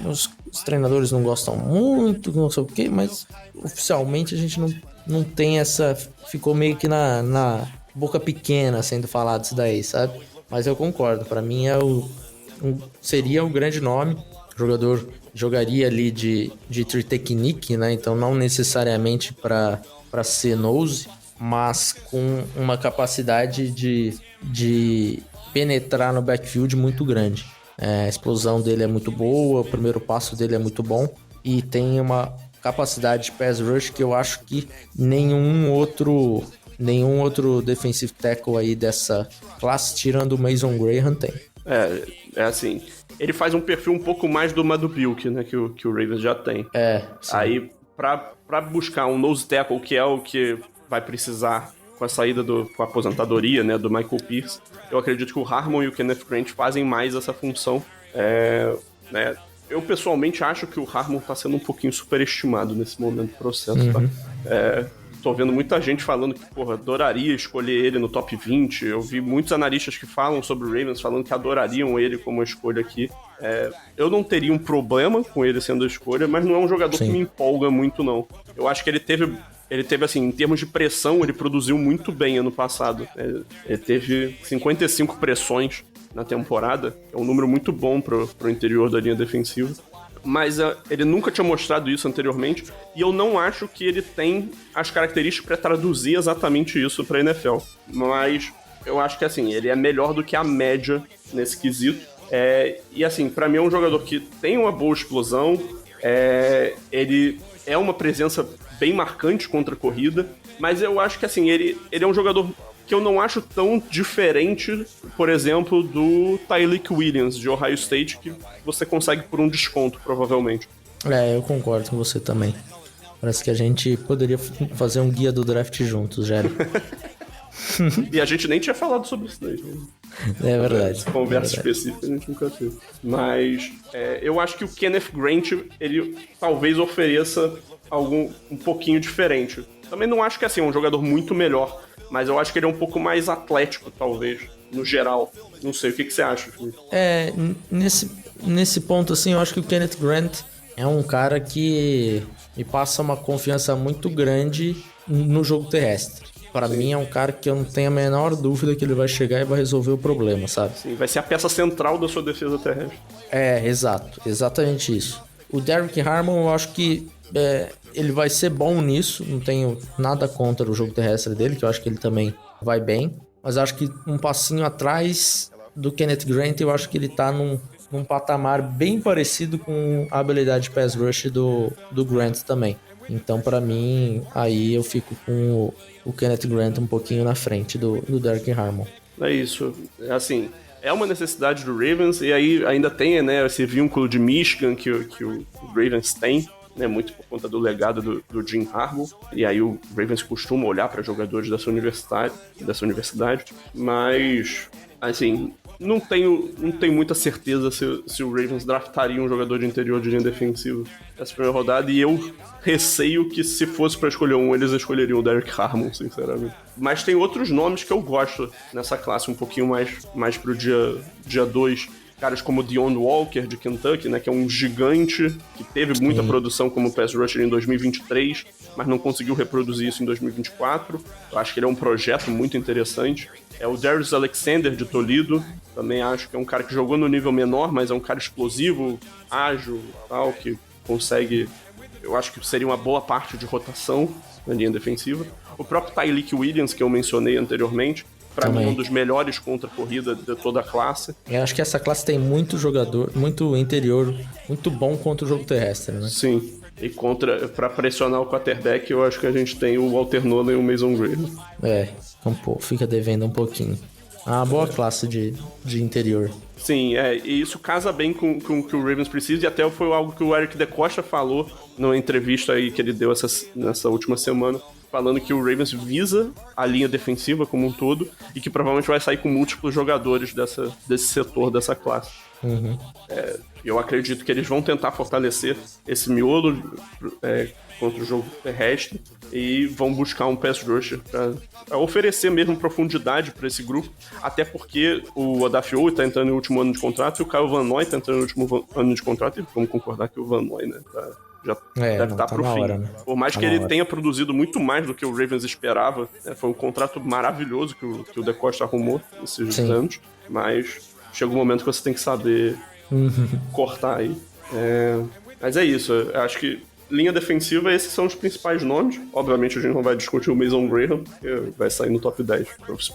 os treinadores não gostam muito, não sei o quê, mas oficialmente a gente não tem essa... Ficou meio que na boca pequena sendo falado isso daí, sabe? Mas eu concordo, pra mim seria um grande nome. O jogador jogaria ali de Three Technique, né? Então não necessariamente pra ser nose, mas com uma capacidade de penetrar no backfield muito grande. A explosão dele é muito boa, o primeiro passo dele é muito bom e tem uma capacidade de pass rush que eu acho que nenhum outro defensive tackle aí dessa classe, tirando o Mason Graham, tem. Assim, ele faz um perfil um pouco mais do Madubuike, né, que o Ravens já tem. Sim. Aí, pra buscar um nose tackle, que é o que vai precisar com a saída com a aposentadoria, né, do Michael Pierce, eu acredito que o Harmon e o Kenneth Grant fazem mais essa função. Né, eu pessoalmente acho que o Harmon tá sendo um pouquinho superestimado nesse momento do processo, tá? Tô vendo muita gente falando que, adoraria escolher ele no top 20. Eu vi muitos analistas que falam sobre o Ravens falando que adorariam ele como escolha aqui. Eu não teria um problema com ele sendo a escolha, mas não é um jogador que me empolga muito, não. Eu acho que ele teve, assim, em termos de pressão, ele produziu muito bem ano passado. Ele teve 55 pressões na temporada. É um número muito bom pro interior da linha defensiva. Mas ele nunca tinha mostrado isso anteriormente, e eu não acho que ele tem as características para traduzir exatamente isso para a NFL. Mas eu acho que, assim, ele é melhor do que a média nesse quesito. E, assim, para mim é um jogador que tem uma boa explosão, ele é uma presença bem marcante contra a corrida, mas eu acho que, assim, ele é um jogador que eu não acho tão diferente, por exemplo, do Tyleik Williams, de Ohio State, que você consegue por um desconto, provavelmente. Eu concordo com você também. Parece que a gente poderia fazer um guia do draft juntos, Jélio. E a gente nem tinha falado sobre isso daí. É verdade. Conversa específica a gente nunca fez. Mas eu acho que o Kenneth Grant, ele talvez ofereça algo um pouquinho diferente. Também não acho que é um jogador muito melhor, mas eu acho que ele é um pouco mais atlético, talvez, no geral. Não sei, o que você acha, Felipe? Nesse ponto, assim, eu acho que o Kenneth Grant é um cara que me passa uma confiança muito grande no jogo terrestre. Para mim, é um cara que eu não tenho a menor dúvida que ele vai chegar e vai resolver o problema, sabe? Sim, vai ser a peça central da sua defesa terrestre. Exato. Exatamente isso. O Derrick Harmon, eu acho que ele vai ser bom nisso. Não tenho nada contra o jogo terrestre dele, que eu acho que ele também vai bem. Mas acho que um passinho atrás do Kenneth Grant, eu acho que ele tá num patamar bem parecido com a habilidade de pass rush do Grant também. Então, pra mim, aí eu fico com o Kenneth Grant um pouquinho na frente do Derrick Harmon. É isso. Assim, é uma necessidade do Ravens, e aí ainda tem, né, esse vínculo de Michigan que o Ravens tem, né, muito por conta do legado do Jim Harbaugh, e aí o Ravens costuma olhar para jogadores dessa universidade, mas, assim, não tenho muita certeza se o Ravens draftaria um jogador de interior de linha defensiva nessa primeira rodada, e eu receio que se fosse para escolher um, eles escolheriam o Derrick Harmon, sinceramente. Mas tem outros nomes que eu gosto nessa classe, um pouquinho mais pro dia 2. Caras como o Deion Walker, de Kentucky, né, que é um gigante, que teve muita produção como pass rusher em 2023, mas não conseguiu reproduzir isso em 2024. Eu acho que ele é um projeto muito interessante. É o Darius Alexander, de Toledo, também acho que é um cara que jogou no nível menor, mas é um cara explosivo, ágil, tal, que consegue... Eu acho que seria uma boa parte de rotação na linha defensiva. O próprio Tyleik Williams, que eu mencionei anteriormente, para mim é um dos melhores contra a corrida de toda a classe. Eu acho que essa classe tem muito jogador, muito interior, muito bom contra o jogo terrestre, né? Sim. E para pressionar o quarterback, eu acho que a gente tem o Walter Nolan e o Mason Graham. Então, fica devendo um pouquinho. Uma boa classe de interior. Sim, e isso casa bem com o que o Ravens precisa, e até foi algo que o Eric DeCosta falou numa entrevista aí que ele deu nessa última semana, falando que o Ravens visa a linha defensiva como um todo, e que provavelmente vai sair com múltiplos jogadores desse setor, dessa classe. Uhum. Eu acredito que eles vão tentar fortalecer esse miolo contra o jogo terrestre e vão buscar um pass rusher para oferecer mesmo profundidade para esse grupo, até porque o Odafe está entrando no último ano de contrato e o Kyle Van Noy está entrando no último ano de contrato, e vamos concordar que o Van Noy, né, já deve estar pro fim. Hora, né? Por mais que ele tenha produzido muito mais do que o Ravens esperava, né, foi um contrato maravilhoso que o DeCosta arrumou nesses anos, mas chega um momento que você tem que saber cortar aí. Mas é isso, eu acho que linha defensiva, esses são os principais nomes. Obviamente a gente não vai discutir o Mason Graham, que vai sair no top 10,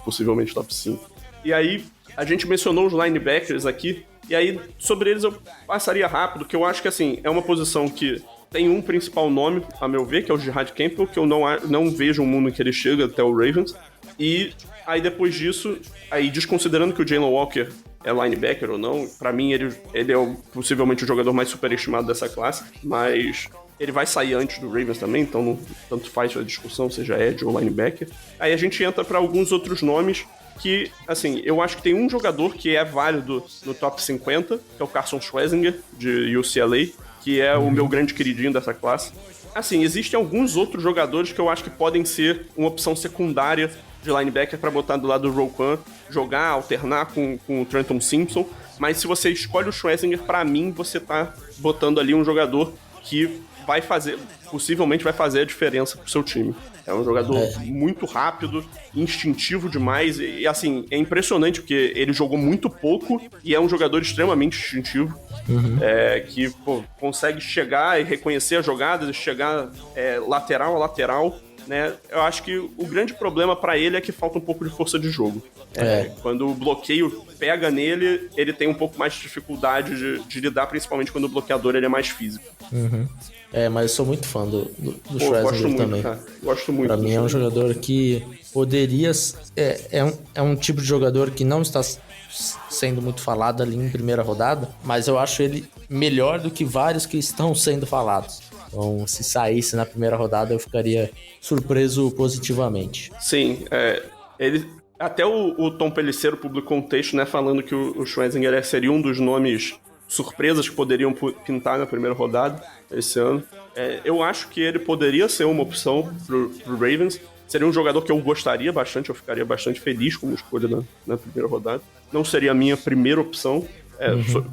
possivelmente top 5. E aí, a gente mencionou os linebackers aqui, e aí sobre eles eu passaria rápido, que eu acho que assim, é uma posição que tem um principal nome, a meu ver, que é o Jihad Campbell, que eu não vejo um mundo em que ele chega até o Ravens. E aí depois disso, aí desconsiderando que o Jalen Walker é linebacker ou não, pra mim ele é possivelmente o jogador mais superestimado dessa classe, mas ele vai sair antes do Ravens também, então não, tanto faz a discussão, seja edge ou linebacker. Aí a gente entra pra alguns outros nomes que, assim, eu acho que tem um jogador que é válido no top 50, que é o Carson Schwarzenegger, de UCLA, que é o meu grande queridinho dessa classe. Assim, existem alguns outros jogadores que eu acho que podem ser uma opção secundária de linebacker para botar do lado do Roquan, jogar, alternar com o Trenton Simpson, mas se você escolhe o Schwarzenegger, pra mim, você tá botando ali um jogador que possivelmente vai fazer a diferença pro seu time. É um jogador muito rápido, instintivo demais, e assim, é impressionante porque ele jogou muito pouco e é um jogador extremamente instintivo, que consegue chegar e reconhecer as jogadas, chegar lateral a lateral, né? Eu acho que o grande problema pra ele é que falta um pouco de força de jogo. Quando o bloqueio pega nele, ele tem um pouco mais de dificuldade de lidar, principalmente quando o bloqueador ele é mais físico. Mas eu sou muito fã do Gosto Schwarzenegger também. Cara. Gosto muito. Pra mim é um jogador que poderia... É um tipo de jogador que não está sendo muito falado ali em primeira rodada, mas eu acho ele melhor do que vários que estão sendo falados. Então, se saísse na primeira rodada, eu ficaria surpreso positivamente. Sim, até o Tom Pelliceiro publicou um texto, né, falando que o Schwarzenegger seria um dos nomes surpresas que poderiam pintar na primeira rodada esse ano. Eu acho que ele poderia ser uma opção pro Ravens. Seria um jogador que eu gostaria bastante, eu ficaria bastante feliz com uma escolha na primeira rodada. Não seria a minha primeira opção,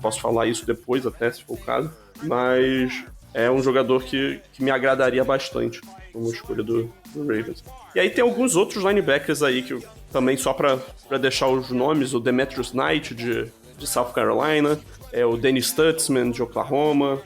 posso falar isso depois até, se for o caso, mas é um jogador que me agradaria bastante como escolha do Ravens. E aí tem alguns outros linebackers aí que também, só pra deixar os nomes, o Demetrius Knight de South Carolina, o Dennis Stutzman de Oklahoma,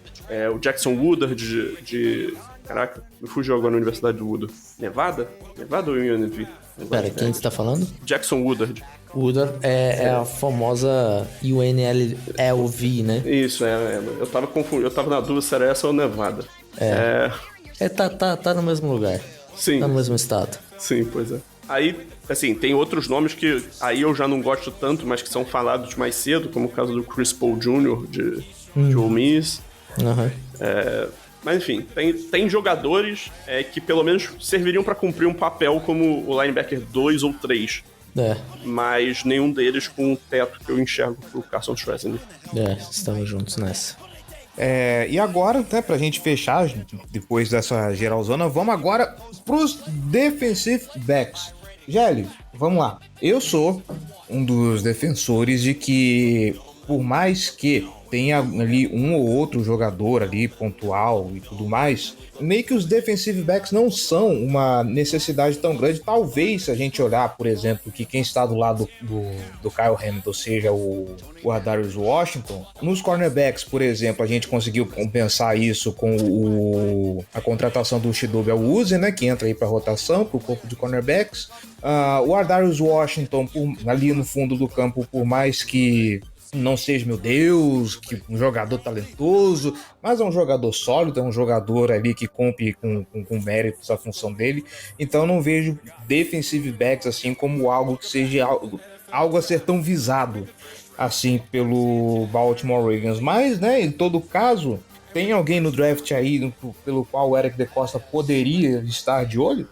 o Jackson Woodard de caraca, me fugiu agora na Universidade do Woodard. Nevada? Nevada ou UNLV? Pera, quem você tá falando? Jackson Woodard. Woodard é a famosa UNLV, né? Isso, eu tava confundindo, eu tava na dúvida se era essa ou Nevada. Tá no mesmo lugar. Sim. Tá no mesmo estado. Sim, pois é. Aí, assim, tem outros nomes que aí eu já não gosto tanto, mas que são falados mais cedo, como o caso do Chris Paul Jr. de Ole Miss. Mas enfim, tem jogadores que pelo menos serviriam pra cumprir um papel como o linebacker 2 ou 3. Mas nenhum deles com o teto que eu enxergo pro Carson Schwarzenegger. Estamos juntos nessa. E agora, né, pra gente fechar, depois dessa geralzona, vamos agora pros defensive backs. Gélio, vamos lá. Eu sou um dos defensores de que, por mais que tenha ali um ou outro jogador ali pontual e tudo mais, meio que os defensive backs não são uma necessidade tão grande. Talvez, se a gente olhar, por exemplo, que quem está do lado do Kyle Hamilton seja o Adarius Washington, nos cornerbacks, por exemplo, a gente conseguiu compensar isso com a contratação do Chidobe Awuzie, né, que entra aí para rotação, para o corpo de cornerbacks. O Adarius Washington, ali no fundo do campo, por mais que não seja, meu Deus, que um jogador talentoso, mas é um jogador sólido, é um jogador ali que cumpre com méritos a função dele. Então eu não vejo defensive backs assim como algo que seja algo a ser tão visado assim pelo Baltimore Ravens. Mas, né, em todo caso, tem alguém no draft aí pelo qual o Eric DeCosta poderia estar de olho?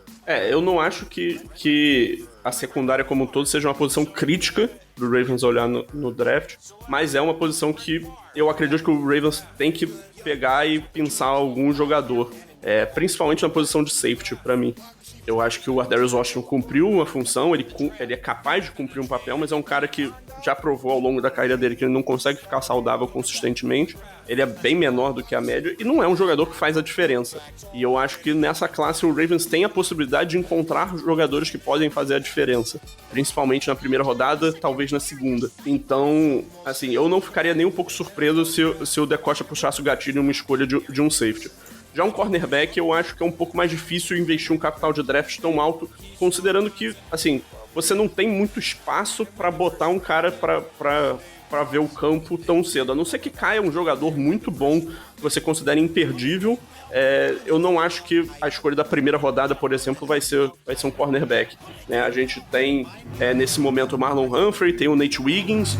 Eu não acho que a secundária como um todo seja uma posição crítica do Ravens olhar no draft, mas é uma posição que eu acredito que o Ravens tem que pegar e pensar algum jogador, principalmente na posição de safety, pra mim. Eu acho que o Ardarius Washington cumpriu uma função, ele é capaz de cumprir um papel, mas é um cara que já provou ao longo da carreira dele que ele não consegue ficar saudável consistentemente. Ele é bem menor do que a média e não é um jogador que faz a diferença. E eu acho que nessa classe o Ravens tem a possibilidade de encontrar jogadores que podem fazer a diferença, principalmente na primeira rodada, talvez na segunda. Então, assim, eu não ficaria nem um pouco surpreso se o DeCosta puxasse o gatilho em uma escolha de um safety. Já um cornerback, eu acho que é um pouco mais difícil investir um capital de draft tão alto, considerando que, assim, você não tem muito espaço para botar um cara para ver o campo tão cedo. A não ser que caia um jogador muito bom que você considera imperdível, eu não acho que a escolha da primeira rodada, por exemplo, vai ser um cornerback. Né? A gente tem, nesse momento, o Marlon Humphrey, tem o Nate Wiggins,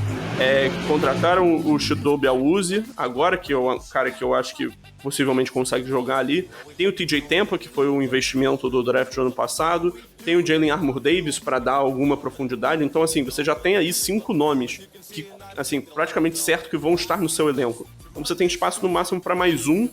contrataram o Chidobe Awuzie, agora que é um cara que eu acho que possivelmente consegue jogar ali. Tem o TJ Tampa, que foi um investimento do draft do ano passado. Tem o Jalen Armour Davis para dar alguma profundidade. Então, assim, você já tem aí 5 nomes que, assim, praticamente certo que vão estar no seu elenco. Então você tem espaço no máximo para mais um,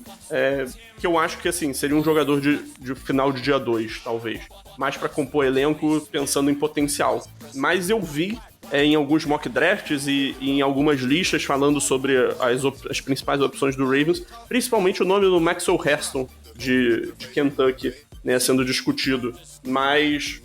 que eu acho que, assim, seria um jogador de final de dia 2, talvez. Mais para compor elenco, pensando em potencial. Mas eu vi em alguns mock drafts e em algumas listas falando sobre as principais opções do Ravens, principalmente o nome do Maxwell Hairston, de Kentucky, né, sendo discutido. Mas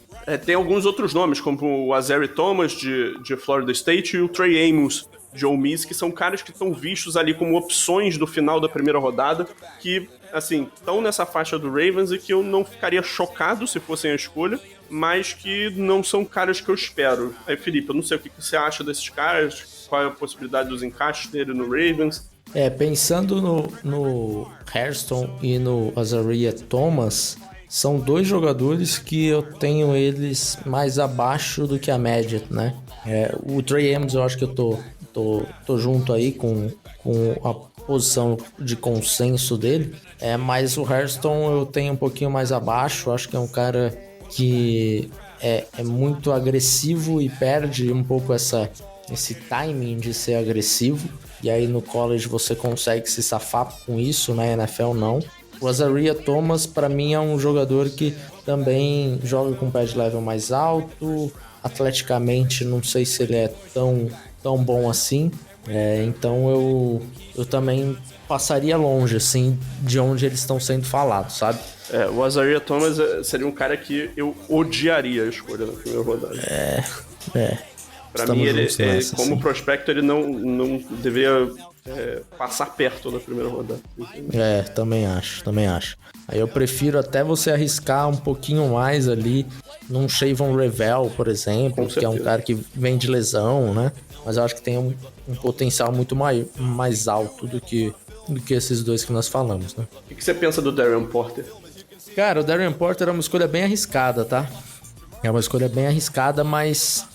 tem alguns outros nomes, como o Azari Thomas, de Florida State, e o Trey Amos, de Ole Miss, que são caras que estão vistos ali como opções do final da primeira rodada, que, assim, estão nessa faixa do Ravens e que eu não ficaria chocado se fossem a escolha, mas que não são caras que eu espero. Aí, Felipe, eu não sei o que você acha desses caras, qual é a possibilidade dos encaixes dele no Ravens. Pensando no Hairston e no Azaria Thomas, são 2 jogadores que eu tenho eles mais abaixo do que a média, né? O Trey Amos eu acho que eu tô junto aí com a posição de consenso dele, mas o Hairston eu tenho um pouquinho mais abaixo. Acho que é um cara que é muito agressivo e perde um pouco esse timing de ser agressivo, e aí no college você consegue se safar com isso, na NFL não. O Azaria Thomas para mim é um jogador que também joga com pad level mais alto, atleticamente não sei se ele é tão bom assim, então eu também passaria longe assim de onde eles estão sendo falados, sabe? O Azaria Thomas seria um cara que eu odiaria a escolha na primeira rodada. Pra mim, ele, como sim, prospecto, ele não deveria passar perto da primeira rodada. Também acho. Aí eu prefiro até você arriscar um pouquinho mais ali num Shavon Revel, por exemplo, que é um cara que vem de lesão, né? Mas eu acho que tem um potencial muito mais alto do que esses 2 que nós falamos, né? O que você pensa do Darren Porter? Cara, o Darren Porter é uma escolha bem arriscada, tá? É uma escolha bem arriscada, mas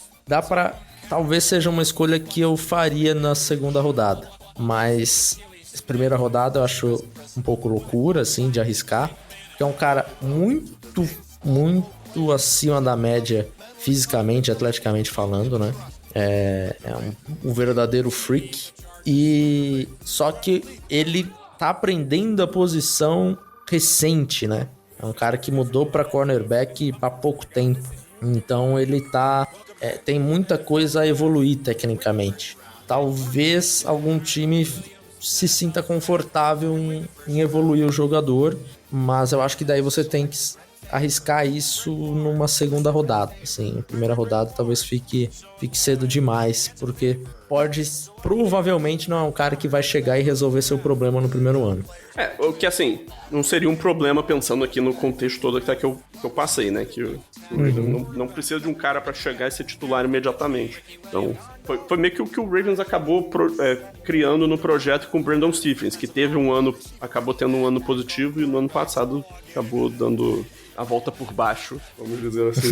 talvez seja uma escolha que eu faria na segunda rodada. Mas essa primeira rodada eu acho um pouco loucura, assim, de arriscar. Porque é um cara muito, muito acima da média fisicamente, atleticamente falando, né? É um verdadeiro freak. E só que ele tá aprendendo a posição recente, né? É um cara que mudou para cornerback há pouco tempo. Então ele tem muita coisa a evoluir tecnicamente. Talvez algum time se sinta confortável em evoluir o jogador, mas eu acho que daí você tem que arriscar isso numa segunda rodada. Assim, na primeira rodada talvez fique cedo demais, porque provavelmente não é um cara que vai chegar e resolver seu problema no primeiro ano. O que, assim, não seria um problema pensando aqui no contexto todo que eu passei, né? Que o Ravens não precisa de um cara pra chegar e ser titular imediatamente. Então, foi meio que o que o Ravens acabou criando no projeto com o Brandon Stephens, que acabou tendo um ano positivo e no ano passado acabou dando a volta por baixo, vamos dizer assim.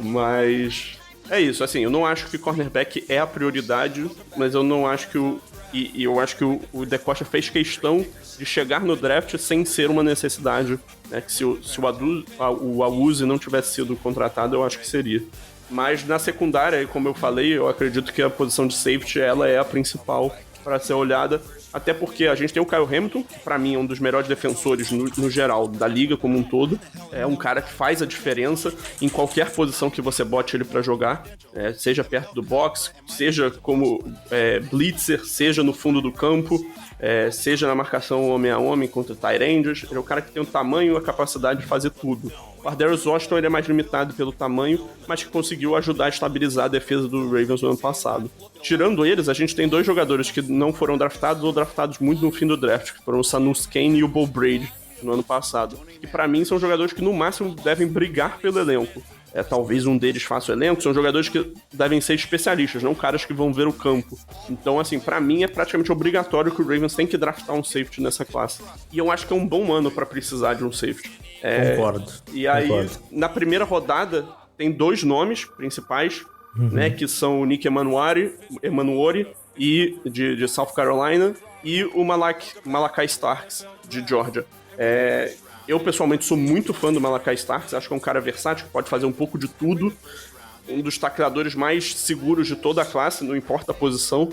Mas É isso, assim, eu não acho que cornerback é a prioridade, mas eu não acho que eu acho que o DeCosta fez questão de chegar no draft sem ser uma necessidade, né? Que se o Awuzie não tivesse sido contratado, eu acho que seria. Mas na secundária, como eu falei, eu acredito que a posição de safety ela é a principal para ser olhada. Até porque a gente tem o Kyle Hamilton, que pra mim é um dos melhores defensores no geral da liga como um todo. É um cara que faz a diferença em qualquer posição que você bote ele pra jogar. Seja perto do box, seja como blitzer, seja no fundo do campo, seja na marcação homem a homem contra tight ends. Ele é o cara que tem o tamanho e a capacidade de fazer tudo. O Ardarius Washington ele é mais limitado pelo tamanho, mas que conseguiu ajudar a estabilizar a defesa do Ravens no ano passado. Tirando eles, a gente tem 2 jogadores que não foram draftados ou draftados muito no fim do draft, que foram o Sanus Kane e o Bo Brady no ano passado. E pra mim são jogadores que no máximo devem brigar pelo elenco. Talvez um deles faça o elenco, são jogadores que devem ser especialistas, não caras que vão ver o campo. Então, assim, pra mim é praticamente obrigatório que o Ravens tem que draftar um safety nessa classe. E eu acho que é um bom ano pra precisar de um safety. Concordo. E aí, na primeira rodada, tem 2 nomes principais, né, que são o Nick Emanuori e de South Carolina, e o Malachi Starks, de Georgia. Eu, pessoalmente, sou muito fã do Malachi Starks, acho que é um cara versátil, que pode fazer um pouco de tudo, um dos tacleadores mais seguros de toda a classe, não importa a posição.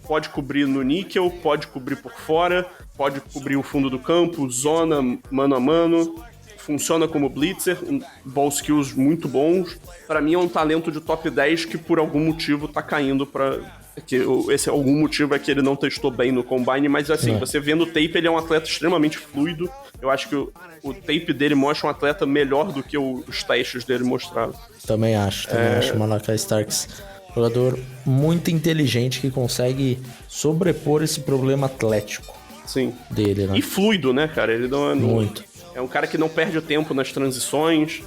Pode cobrir no níquel, pode cobrir por fora, pode cobrir o fundo do campo, zona, mano a mano. Funciona como blitzer, ball skills muito bons. Pra mim é um talento de top 10 que por algum motivo tá caindo pra... Esse algum motivo é que ele não testou bem no Combine, mas assim, você vendo o tape, ele é um atleta extremamente fluido. Eu acho que o tape dele mostra um atleta melhor do que os testes dele mostraram. Também acho o Malachi Starks jogador muito inteligente que consegue sobrepor esse problema atlético dele, né? E fluido, né, cara? Ele não é... Muito. É um cara que não perde o tempo nas transições.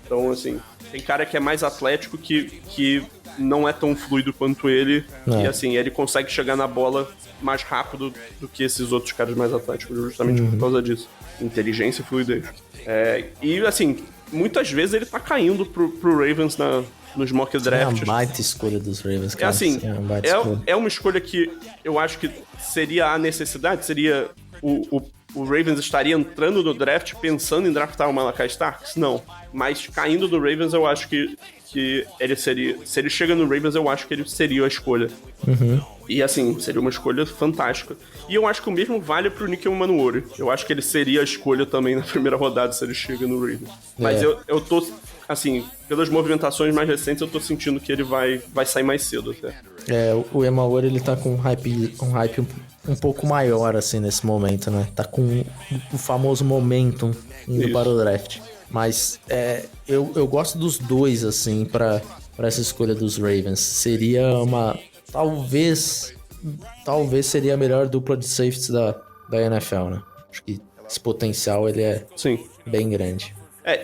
Então, assim, tem cara que é mais atlético que não é tão fluido quanto ele. E, assim, ele consegue chegar na bola mais rápido do que esses outros caras mais atléticos, justamente por causa disso. Inteligência e fluidez. E, assim, muitas vezes ele tá caindo pro Ravens nos mock drafts. É uma baita escolha dos Ravens, cara. É uma escolha que eu acho que seria a necessidade, seria o Ravens estaria entrando no draft pensando em draftar o Malachi Starks? Não. Mas caindo do Ravens, eu acho que ele seria... Se ele chega no Ravens, eu acho que ele seria a escolha. E, assim, seria uma escolha fantástica. E eu acho que o mesmo vale pro Nick Emanuori. Eu acho que ele seria a escolha também na primeira rodada se ele chega no Ravens. Mas eu tô... Assim, pelas movimentações mais recentes, eu tô sentindo que ele vai sair mais cedo até. O Emanuori, ele tá com um hype um pouco maior, assim, nesse momento, né? Tá com o famoso momentum indo para o draft. Mas eu gosto dos dois, assim, pra essa escolha dos Ravens. Seria uma... Talvez seria a melhor dupla de safeties da NFL, né? Acho que esse potencial, ele é bem grande.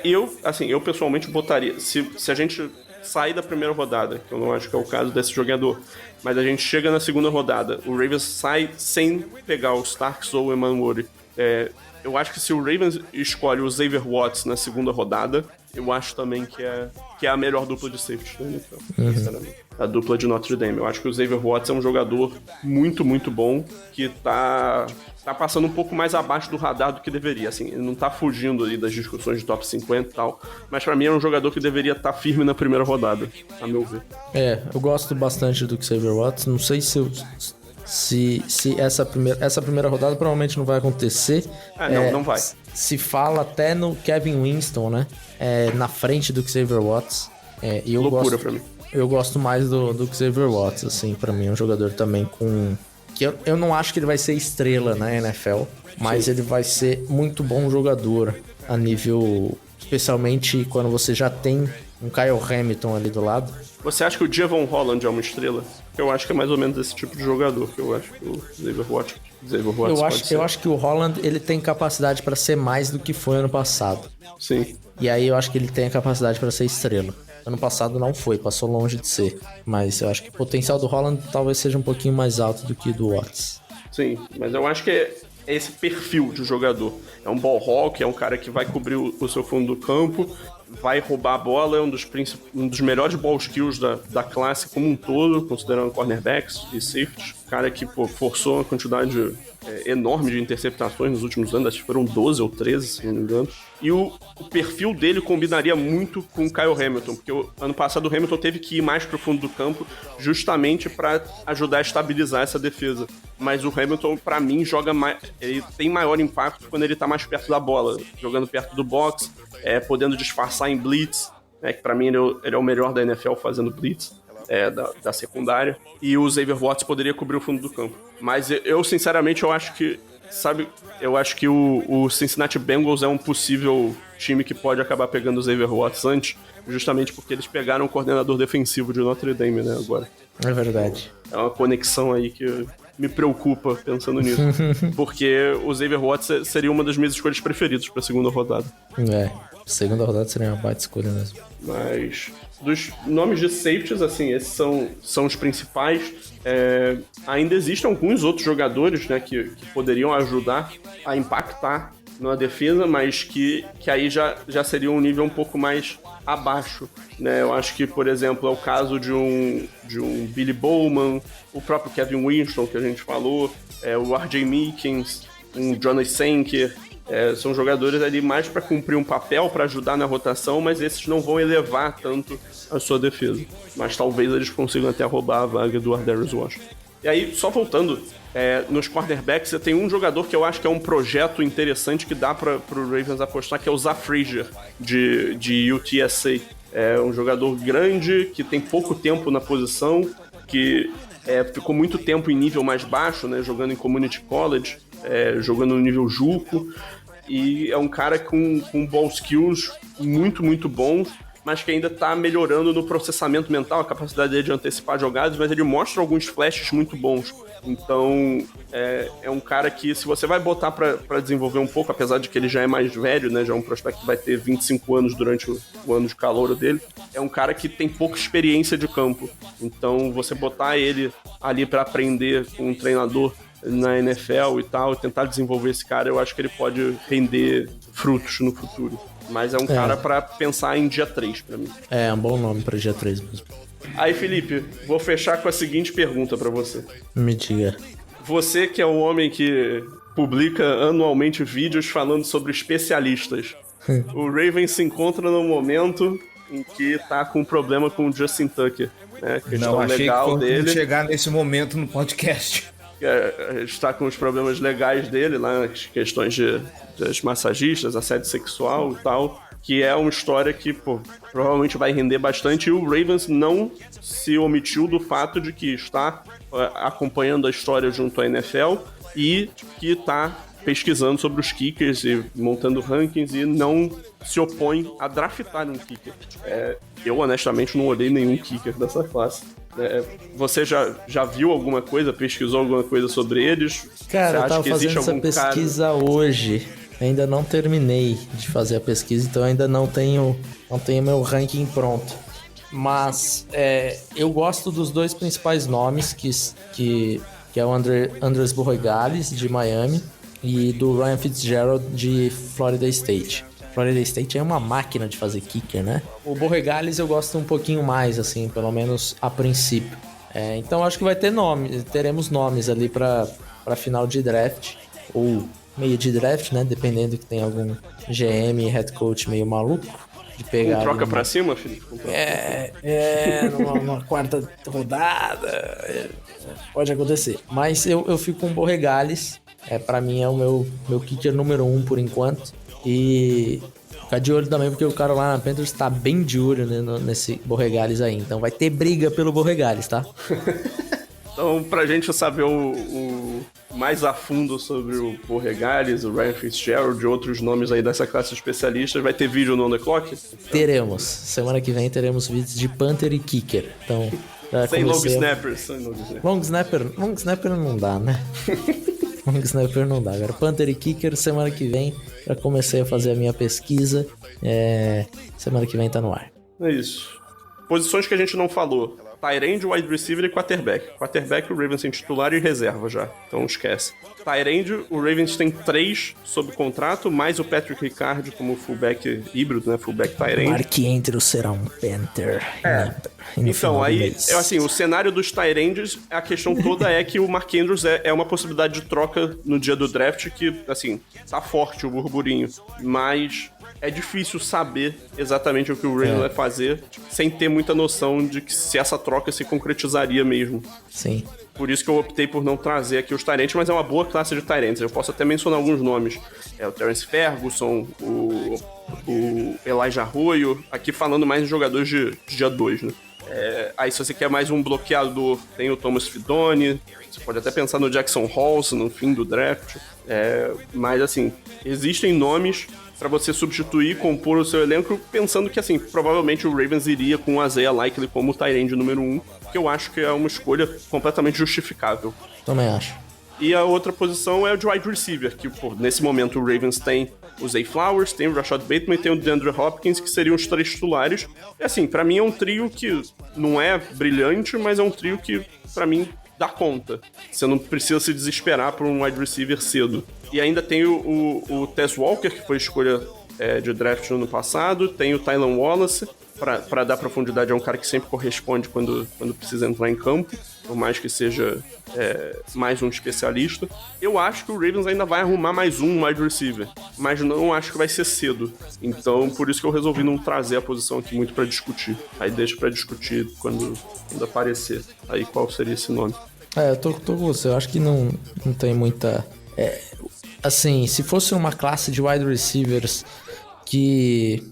Eu pessoalmente botaria... Se a gente sair da primeira rodada, que eu não acho que é o caso desse jogador, mas a gente chega na segunda rodada, o Ravens sai sem pegar o Starks ou o Emanuori. Eu acho que se o Ravens escolhe o Xavier Watts na segunda rodada, eu acho também que é a melhor dupla de safety da NFL, sinceramente. A dupla de Notre Dame. Eu acho que o Xavier Watts é um jogador muito, muito bom, que tá passando um pouco mais abaixo do radar do que deveria. Assim, ele não tá fugindo ali das discussões de top 50 e tal, mas pra mim é um jogador que deveria estar firme na primeira rodada, a meu ver. Eu gosto bastante do Xavier Watts. Não sei se essa primeira rodada provavelmente não vai acontecer. Não vai. Se fala até no Kevin Winston, né? Na frente do Xavier Watts. E eu loucura pra mim. Eu gosto mais do Xavier Watts, assim, pra mim é um jogador também com... Que eu não acho que ele vai ser estrela na NFL, mas ele vai ser muito bom jogador a nível... Especialmente quando você já tem um Kyle Hamilton ali do lado. Você acha que o Javon Holland é uma estrela? Eu acho que é mais ou menos esse tipo de jogador que eu acho que o Xavier Watts eu acho que o Holland, ele tem capacidade pra ser mais do que foi ano passado. Sim. E aí eu acho que ele tem a capacidade pra ser estrela. Ano passado não foi, passou longe de ser. Mas eu acho que o potencial do Holland talvez seja um pouquinho mais alto do que do Watts. Sim, mas eu acho que é esse perfil de jogador. É um ball hawk, é um cara que vai cobrir o seu fundo do campo, vai roubar a bola, é um dos melhores ball skills da classe como um todo, considerando cornerbacks e safeties. Cara que forçou uma quantidade enorme de interceptações nos últimos anos, acho que foram 12 ou 13, se não me engano. E o perfil dele combinaria muito com o Kyle Hamilton, porque ano passado o Hamilton teve que ir mais pro fundo do campo justamente para ajudar a estabilizar essa defesa. Mas o Hamilton, para mim, joga mais, ele tem maior impacto quando ele tá mais perto da bola, jogando perto do box, podendo disfarçar em blitz, que para mim ele é o melhor da NFL fazendo blitz. Da secundária, e o Xavier Watts poderia cobrir o fundo do campo. Mas eu sinceramente, eu acho que o Cincinnati Bengals é um possível time que pode acabar pegando o Xavier Watts antes, justamente porque eles pegaram o coordenador defensivo de Notre Dame, né, agora. É verdade. É uma conexão aí que me preocupa pensando nisso, porque o Xavier Watts seria uma das minhas escolhas preferidas pra segunda rodada. Segunda rodada seria uma baita escolha mesmo. Mas dos nomes de safeties, assim, esses são os principais. Ainda existem alguns outros jogadores, né, que poderiam ajudar a impactar na defesa, mas que aí já seria um nível um pouco mais abaixo, né? Eu acho que, por exemplo, é o caso de um Billy Bowman, o próprio Kevin Winston, que a gente falou, o R.J. Meekins, um Jonas Senker. São jogadores ali mais para cumprir um papel, para ajudar na rotação, mas esses não vão elevar tanto a sua defesa. Mas talvez eles consigam até roubar a vaga do Ardarius Washington. E aí, só voltando, nos cornerbacks, tem um jogador que eu acho que é um projeto interessante que dá para o Ravens apostar, que é o Zach Frazier, de UTSA. É um jogador grande, que tem pouco tempo na posição, que ficou muito tempo em nível mais baixo, né, jogando em community college, jogando no nível JUCO, e é um cara com ball skills muito, muito bons, mas que ainda está melhorando no processamento mental, a capacidade dele de antecipar jogadas, mas ele mostra alguns flashes muito bons. Então, é um cara que, se você vai botar para desenvolver um pouco, apesar de que ele já é mais velho, né, já é um prospecto que vai ter 25 anos durante o ano de calouro dele, é um cara que tem pouca experiência de campo. Então, você botar ele ali para aprender com um treinador na NFL e tal, tentar desenvolver esse cara, eu acho que ele pode render frutos no futuro. Mas é um cara pra pensar em dia 3 pra mim. É um bom nome pra dia 3 mesmo. Aí, Felipe, vou fechar com a seguinte pergunta pra você. Me diga. Você que é um homem que publica anualmente vídeos falando sobre especialistas. O Ravens se encontra no momento em que tá com um problema com o Justin Tucker, né? A questão Não, achei legal que dele. chegar nesse momento no podcast. Está com os problemas legais dele lá, as questões das massagistas, assédio sexual e tal, que é uma história que provavelmente vai render bastante, e o Ravens não se omitiu do fato de que está acompanhando a história junto à NFL e que está pesquisando sobre os kickers e montando rankings e não se opõe a draftar um kicker. Eu honestamente não olhei nenhum kicker dessa classe. Você já viu alguma coisa, pesquisou alguma coisa sobre eles? Cara, eu tava fazendo essa pesquisa hoje. Ainda não terminei de fazer a pesquisa, então ainda não tenho meu ranking pronto. Mas eu gosto dos dois principais nomes, que é o Andres Borregales, de Miami, e do Ryan Fitzgerald, de Florida State. Florida State é uma máquina de fazer kicker, né? O Borregales eu gosto um pouquinho mais, assim, pelo menos a princípio. Então acho que teremos nomes ali pra final de draft, ou meio de draft, né? Dependendo que tem algum GM e head coach meio maluco de pegar. Troca pra cima, Felipe? numa quarta rodada. Pode acontecer. Mas eu fico com o Borregales. Pra mim é o meu kicker número 1 por enquanto. E ficar de olho também, porque o Carolina Panthers tá bem de olho, né, nesse Borregales aí. Então vai ter briga pelo Borregales, tá? Então, pra gente saber o mais a fundo sobre o Borregales, o Ryan Fitzgerald e outros nomes aí dessa classe de especialistas, vai ter vídeo no On The Clock? Teremos. Semana que vem teremos vídeos de Panther e Kicker. Então, sem long snappers. Long snapper não dá, né? Long snapper não dá. Agora, Panther e Kicker, semana que vem, já comecei a fazer a minha pesquisa. Semana que vem tá no ar. É isso. Posições que a gente não falou. tight end, wide receiver e quarterback. Quarterback o Ravens tem titular e reserva já, então esquece. Tight end, o Ravens tem 3 sob contrato, mais o Patrick Ricard como fullback híbrido, né? Fullback tight end. Mark Andrews será um Panther. Então, aí, assim, o cenário dos tight ends, a questão toda é que o Mark Andrews é uma possibilidade de troca no dia do draft que, assim, tá forte o burburinho, mas é difícil saber exatamente o que o Ravens vai fazer sem ter muita noção de que se essa troca se concretizaria mesmo. Sim. Por isso que eu optei por não trazer aqui os tight ends, mas é uma boa classe de tight ends. Eu posso até mencionar alguns nomes. O Terrence Ferguson, o Elijah Arroyo, aqui falando mais em jogadores de dia 2, né? Aí se você quer mais um bloqueador, tem o Thomas Fidone, você pode até pensar no Jackson Halls no fim do draft. Mas assim, existem nomes para você substituir, compor o seu elenco, pensando que assim, provavelmente o Ravens iria com o Isaiah Likely como o tight end número 1, que eu acho que é uma escolha completamente justificável. Também acho. E a outra posição é o de wide receiver, que nesse momento o Ravens tem o Zay Flowers, tem o Rashad Bateman e tem o DeAndre Hopkins, que seriam os 3 titulares. E assim, pra mim é um trio que não é brilhante, mas é um trio que, pra mim, dá conta. Você não precisa se desesperar por um wide receiver cedo. E ainda tem o Tess Walker, que foi escolha de draft no ano passado, tem o Tylan Wallace, pra dar profundidade, é um cara que sempre corresponde quando precisa entrar em campo, por mais que seja mais um especialista. Eu acho que o Ravens ainda vai arrumar mais um wide receiver, mas não acho que vai ser cedo. Então, por isso que eu resolvi não trazer a posição aqui muito pra discutir. Aí deixa pra discutir quando aparecer. Aí qual seria esse nome? Eu tô com você, eu acho que não tem muita... assim, se fosse uma classe de wide receivers que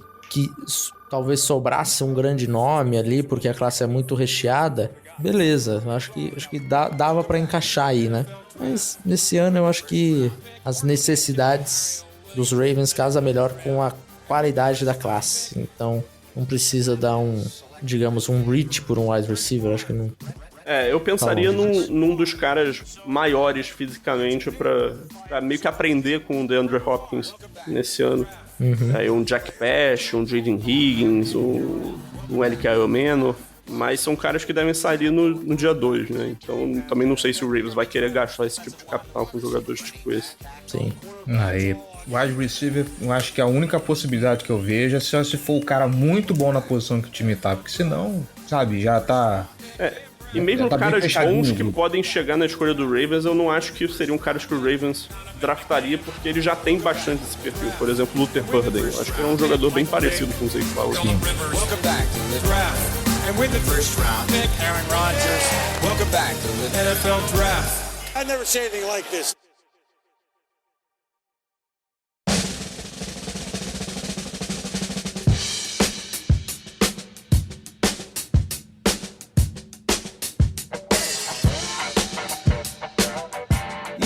talvez sobrasse um grande nome ali, porque a classe é muito recheada, beleza, eu acho que dava pra encaixar aí, né? Mas nesse ano eu acho que as necessidades dos Ravens casam melhor com a qualidade da classe, então não precisa dar um reach por um wide receiver, acho que não... eu pensaria num dos caras maiores fisicamente pra meio que aprender com o DeAndre Hopkins nesse ano. Aí um Jack Pash, um Jaden Higgins, um Eric Ayomeno, mas são caras que devem sair no dia 2, né? Então também não sei se o Ravens vai querer gastar esse tipo de capital com jogadores tipo esse. Sim. Aí, wide receiver, eu acho que a única possibilidade que eu vejo é só se for o cara muito bom na posição que o time tá, porque senão, sabe, já tá... E mesmo tá caras bons que viu? podem chegar na escolha do Ravens, eu não acho que seriam caras que o Ravens draftaria, porque ele já tem bastante esse perfil. Por exemplo, Luther Burden. Eu acho que é um jogador bem parecido com o Zay Flowers. Welcome back to the Draft. And with the first round pick, Aaron Rodgers. Welcome back to the NFL Draft. I've never seen anything like this.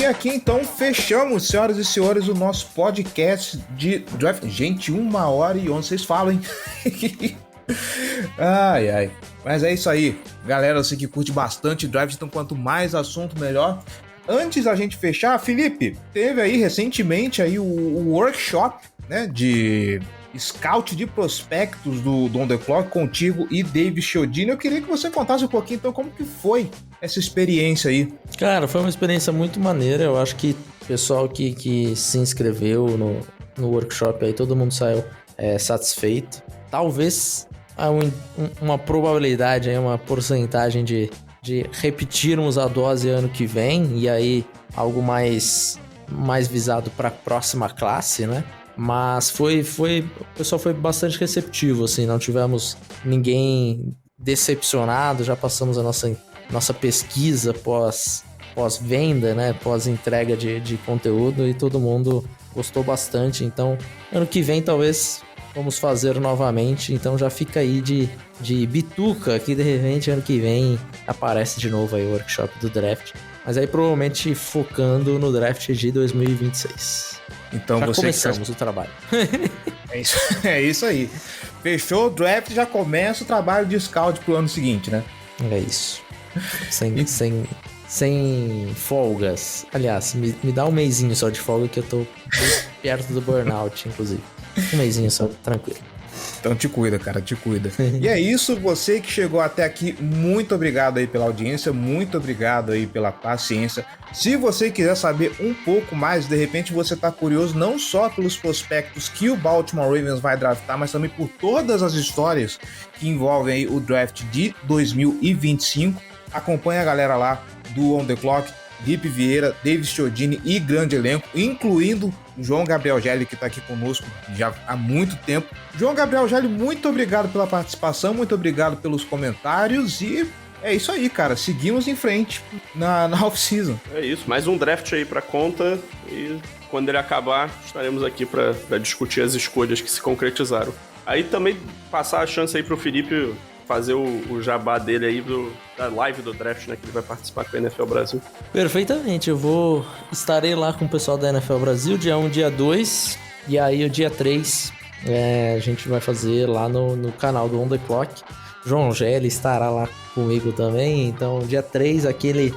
E aqui então fechamos, senhoras e senhores, o nosso podcast de draft. Gente, 1h11, vocês falam, hein? Ai. Mas é isso aí, galera. Eu sei que curte bastante draft, então quanto mais assunto, melhor. Antes da gente fechar, Felipe, teve aí recentemente aí o workshop, né, de scout de prospectos do On The Clock contigo e Dave Chiodini. Eu queria que você contasse um pouquinho, então, como que foi essa experiência aí. Cara, foi uma experiência muito maneira. Eu acho que o pessoal que se inscreveu no workshop aí, todo mundo saiu satisfeito. Talvez uma probabilidade, aí, uma porcentagem de repetirmos a dose ano que vem, e aí algo mais visado para a próxima classe, né? Mas o pessoal foi bastante receptivo, assim, não tivemos ninguém decepcionado, já passamos a nossa pesquisa pós-venda, né? Pós-entrega de conteúdo, e todo mundo gostou bastante. Então, ano que vem talvez vamos fazer novamente, então já fica aí de bituca, que de repente ano que vem aparece de novo aí o workshop do draft, mas aí provavelmente focando no draft de 2026. Então já você começamos o trabalho. É isso aí. Fechou o draft, já começa o trabalho de scout pro ano seguinte, né? É isso. Sem folgas. Aliás, me dá um mesinho só de folga, que eu tô perto do burnout, inclusive. Um mesinho só, tranquilo. Então te cuida, cara, te cuida. E é isso, você que chegou até aqui, muito obrigado aí pela audiência, muito obrigado aí pela paciência. Se você quiser saber um pouco mais, de repente você tá curioso não só pelos prospectos que o Baltimore Ravens vai draftar, mas também por todas as histórias que envolvem aí o draft de 2025, acompanha a galera lá do On The Clock, Rip Vieira, Davis Chiodini e grande elenco, incluindo o João Gabriel Gelli, que está aqui conosco já há muito tempo. João Gabriel Gelli, muito obrigado pela participação, muito obrigado pelos comentários e é isso aí, cara. Seguimos em frente na off-season. É isso, mais um draft aí pra conta e quando ele acabar, estaremos aqui pra discutir as escolhas que se concretizaram. Aí também passar a chance aí pro Felipe fazer o jabá dele aí da live do draft, né, que ele vai participar com a NFL Brasil. Perfeitamente, estarei lá com o pessoal da NFL Brasil, dia 1, dia 2, e aí o dia 3 a gente vai fazer lá no canal do On The Clock. João Gelli estará lá comigo também, então dia 3, aquele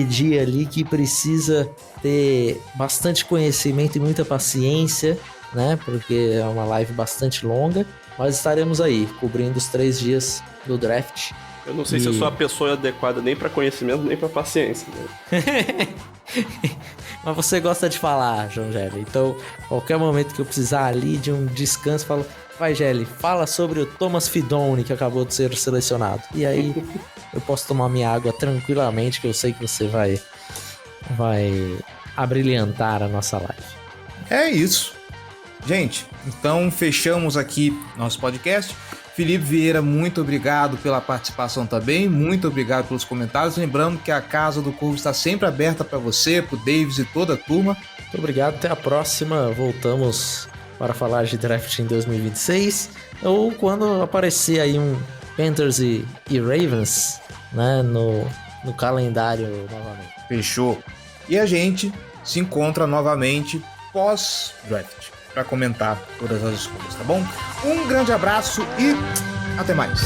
dia ali que precisa ter bastante conhecimento e muita paciência, né, porque é uma live bastante longa, mas estaremos aí, cobrindo os 3 dias do draft. Eu não sei se eu sou a pessoa adequada nem pra conhecimento, nem pra paciência. Né? Mas você gosta de falar, João Gelli. Então, qualquer momento que eu precisar ali de um descanso, falo, vai, Gelli, fala sobre o Thomas Fidone, que acabou de ser selecionado. E aí, eu posso tomar minha água tranquilamente, que eu sei que você vai abrilhantar a nossa live. É isso. Gente, então fechamos aqui nosso podcast. Felipe Vieira, muito obrigado pela participação também, muito obrigado pelos comentários. Lembrando que a Casa do Corvo está sempre aberta para você, para o Davis e toda a turma. Muito obrigado, até a próxima. Voltamos para falar de draft em 2026 ou quando aparecer aí um Panthers e Ravens, né, no calendário novamente. Fechou. E a gente se encontra novamente pós-draft para comentar todas as escolhas, tá bom? Um grande abraço e até mais.